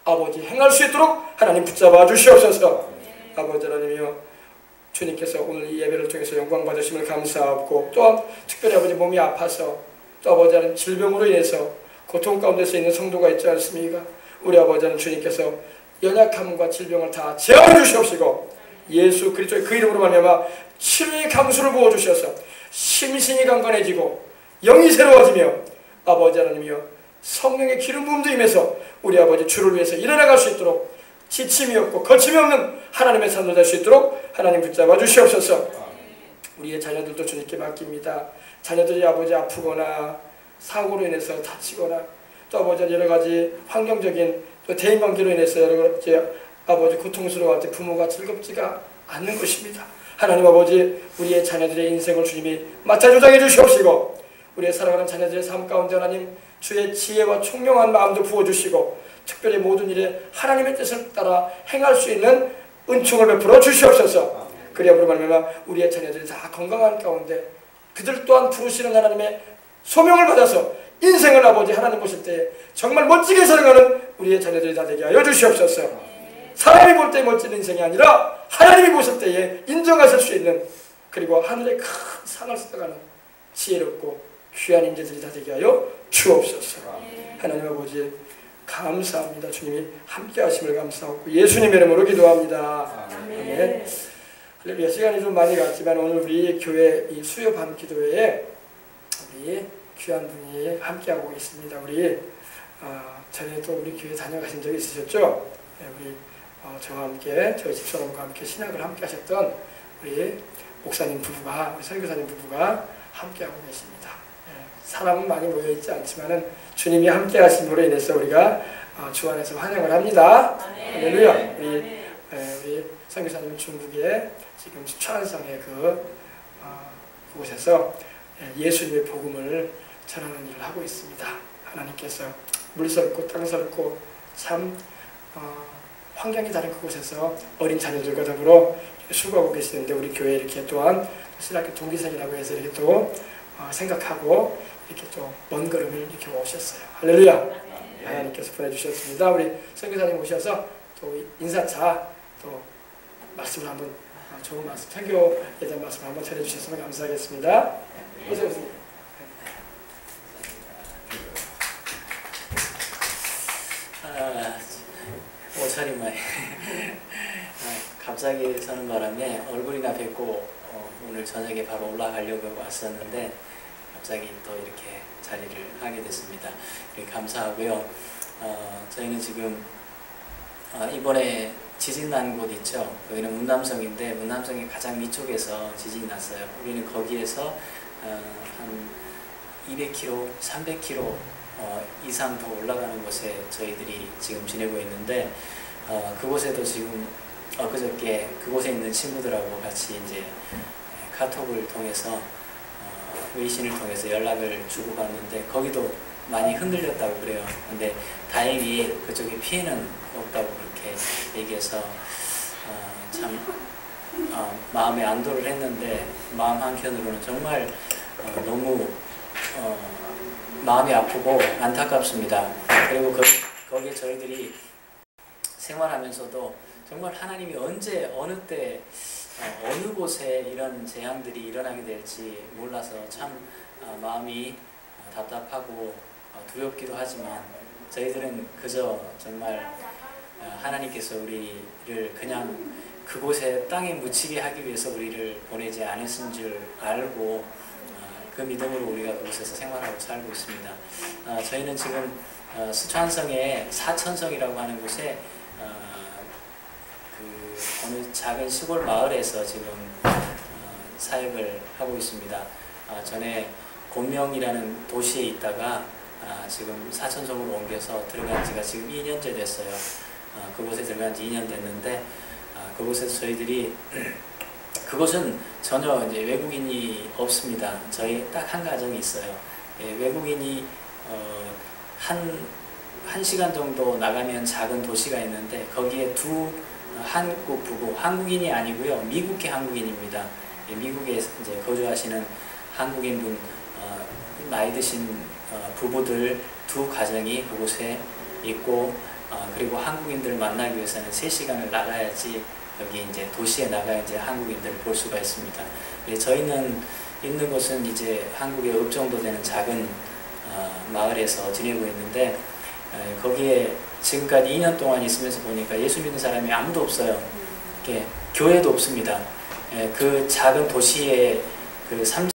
A: 아버지 행할 수 있도록 하나님 붙잡아 주시옵소서. 아버지 하나님이여 주님께서 오늘 이 예배를 통해서 영광 받으심을 감사하고 또한 특별히 아버지 몸이 아파서 또 아버지 하나님 질병으로 인해서 고통 가운데서 있는 성도가 있지 않습니까? 우리 아버지 하나님 주님께서 연약함과 질병을 다 제어해 주시옵시고 예수 그리스도의 그 이름으로 말미암아 치료의 감수를 부어주셔서 심신이 강건해지고 영이 새로워지며 아버지 하나님이여 성령의 기름 부음도 임해서 우리 아버지 주를 위해서 일어나갈 수 있도록 지침이 없고 거침이 없는 하나님의 산도 될 수 있도록 하나님 붙잡아 주시옵소서. 우리의 자녀들도 주님께 맡깁니다. 자녀들이 아버지 아프거나 사고로 인해서 다치거나 또 아버지 여러 가지 환경적인 또 대인관계로 인해서 여러 가지 아버지 고통스러워할 때 부모가 즐겁지가 않는 것입니다. 하나님 아버지, 우리의 자녀들의 인생을 주님이 맡아 조장해 주시옵시고, 우리의 사랑하는 자녀들의 삶 가운데 하나님 주의 지혜와 총명한 마음도 부어주시고, 특별히 모든 일에 하나님의 뜻을 따라 행할 수 있는 은총을 베풀어 주시옵소서. 그래야 우리의 자녀들이 다 건강한 가운데 그들 또한 부르시는 하나님의 소명을 받아서 인생을 아버지 하나님 보실 때 정말 멋지게 살아가는 우리의 자녀들이 다 되게 하여 주시옵소서. 사람이 볼 때 멋진 인생이 아니라 하나님이 보실 때에 인정하실 수 있는, 그리고 하늘의 큰 상을 써가는 지혜롭고 귀한 인재들이 다 되게 하여 주옵소서. 하나님 아버지 감사합니다. 주님이 함께 하심을 감사하고 예수님의 이름으로 기도합니다. 아멘. 할렐루야. 시간이 좀 많이 갔지만 오늘 우리 교회 이 수요 밤 기도회에 우리 귀한 분이 함께하고 있습니다. 우리 전에 또 우리 교회 다녀가신 적이 있으셨죠? 네, 우리 저와 함께 저희 집사람과 함께 신학을 함께 하셨던 우리 목사님 부부가, 우리 선교사님 부부가 함께하고 계십니다. 네, 사람은 많이 모여있지 않지만은 주님이 함께 하심으로 인해서 우리가 주 안에서 환영을 합니다. 할렐루야. 우리 선교사님은 중국에 지금 천안성의 그곳에서 예수님의 복음을 전하는 일을 하고 있습니다. 하나님께서 물설고 땅설고 참 환경이 다른 그곳에서 어린 자녀들과 더불어 수고하고 계시는데, 우리 교회 이렇게 또한 신학교 동기생이라고 해서 이렇게 또 생각하고 이렇게 또 먼 걸음을 이렇게 오셨어요. 할렐루야. 하나님께서 보내주셨습니다. 우리 선교사님 오셔서 또 인사차 또 말씀을 한번, 좋은 말씀, 선교에 대한 말씀을 한번 전해주셨으면 감사하겠습니다. 어서 오세요.
B: 옷차림만 갑자기 서는 바람에 얼굴이나 뵙고 오늘 저녁에 바로 올라가려고 왔었는데 갑자기 또 이렇게 자리를 하게 됐습니다. 감사하고요. 저희는 지금 이번에 지진 난 곳 있죠. 여기는 문남성인데 문남성의 가장 위쪽에서 지진이 났어요. 우리는 거기에서 한 200km, 300km 이상 더 올라가는 곳에 저희들이 지금 지내고 있는데, 그곳에도 지금 엊그저께 그곳에 있는 친구들하고 같이 이제 카톡을 통해서 외신을 통해서 연락을 주고받는데 거기도 많이 흔들렸다고 그래요. 근데 다행히 그쪽에 피해는 없다고 그렇게 얘기해서 참 마음에 안도를 했는데, 마음 한켠으로는 정말 너무 마음이 아프고 안타깝습니다. 그리고 거기에 저희들이 생활하면서도 정말 하나님이 언제 어느 때 어느 곳에 이런 재앙들이 일어나게 될지 몰라서 참 마음이 답답하고 두렵기도 하지만, 저희들은 그저 정말 하나님께서 우리를 그냥 그곳에 땅에 묻히게 하기 위해서 우리를 보내지 않으신 줄 알고 그 믿음으로 우리가 그곳에서 생활하고 살고 있습니다. 저희는 지금 수천성의 사천성이라고 하는 곳에 그 어느 작은 시골 마을에서 지금 사역을 하고 있습니다. 전에 곤명이라는 도시에 있다가 지금 사천성으로 옮겨서 들어간 지가 지금 2년째 됐어요. 그곳에 들어간 지 2년 됐는데, 그곳에서 저희들이 그곳은 전혀 이제 외국인이 없습니다. 저희 딱 한 가정이 있어요. 외국인이 한 시간 정도 나가면 작은 도시가 있는데 거기에 두 한국 부부, 한국인이 아니고요, 미국계 한국인입니다. 미국에 이제 거주하시는 한국인분, 나이 드신 부부들 두 가정이 그곳에 있고, 그리고 한국인들을 만나기 위해서는 3시간을 나가야지 여기 이제 도시에 나가야 이제 한국인들을 볼 수가 있습니다. 저희는 있는 곳은 이제 한국의 읍 정도 되는 작은 마을에서 지내고 있는데, 거기에 지금까지 2년 동안 있으면서 보니까 예수 믿는 사람이 아무도 없어요. 교회도 없습니다. 그 작은 도시의 그